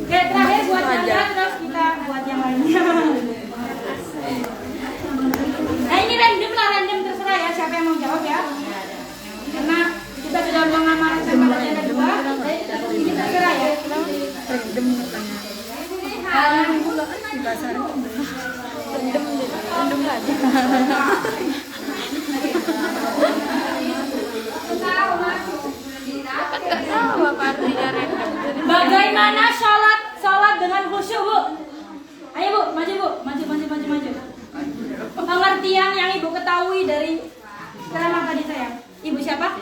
Speaker 1: Oke, terakhir buat Anda, terus kita buat yang lainnya. Nah ini random lah, random terserah ya, siapa yang mau jawab ya. Karena kita sudah mengamalkan pada ada dua, ini terserah ya.
Speaker 3: Rendem mukanya. Di pasar. Rendem aja. Enggak tahu apa artinya rendem.
Speaker 1: Bagaimana sholat dengan khusyuk Bu? Ayo Bu, maju Bu, maju. Pengertian yang Ibu ketahui dari ceramah tadi saya. Ibu siapa?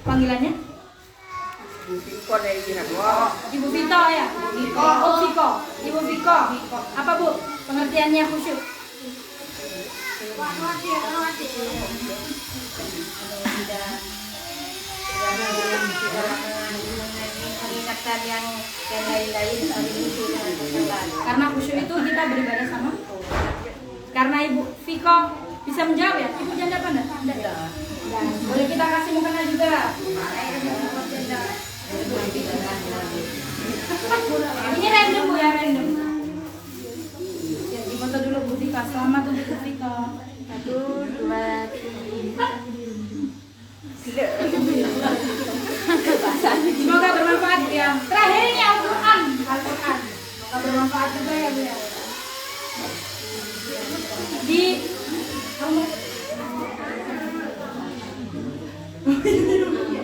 Speaker 1: Panggilannya? Ibu Vito ya? Oh, Viko. Ibu Viko. Apa Bu? Pengertiannya khusyuk?
Speaker 5: mengingatkan yang lain-lain
Speaker 1: Karena khusyuk itu kita beribadah sama. Karena Ibu Viko bisa menjawab ya? Ibu janda apa enggak? Enggak. Boleh kita kasih mukena juga. Ini random Bu ya, random. Ya, di foto dulu Bu Vika. Selamat untuk Bu Vika. 1, 2, 3. Semoga bermanfaat ya. Terakhir ini Al-Quran. Semoga bermanfaat juga ya Bu ya. Di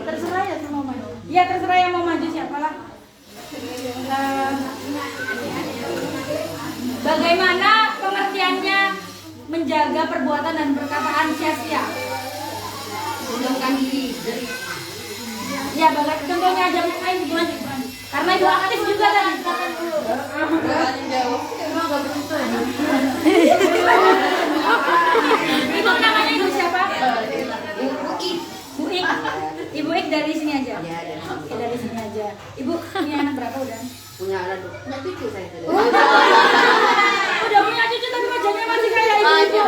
Speaker 1: terserah ya semua maju. Iya terserah yang mau maju siapalah. Bagaimana pengertiannya menjaga perbuatan dan perkataan sia-sia?
Speaker 5: menjauhkan diri dari
Speaker 1: Ya, bagaimana contohnya aja ayo gimana? Karena Ibu aktif juga tadi. Ibu namanya Ibu siapa? Bu Ik. Ibu Ik dari sini aja. Oke, dari sini aja. Ibu punya anak berapa udah?
Speaker 5: punya anak punya cucu saya.
Speaker 1: Udah punya cucu tapi wajahnya masih kayak ibu.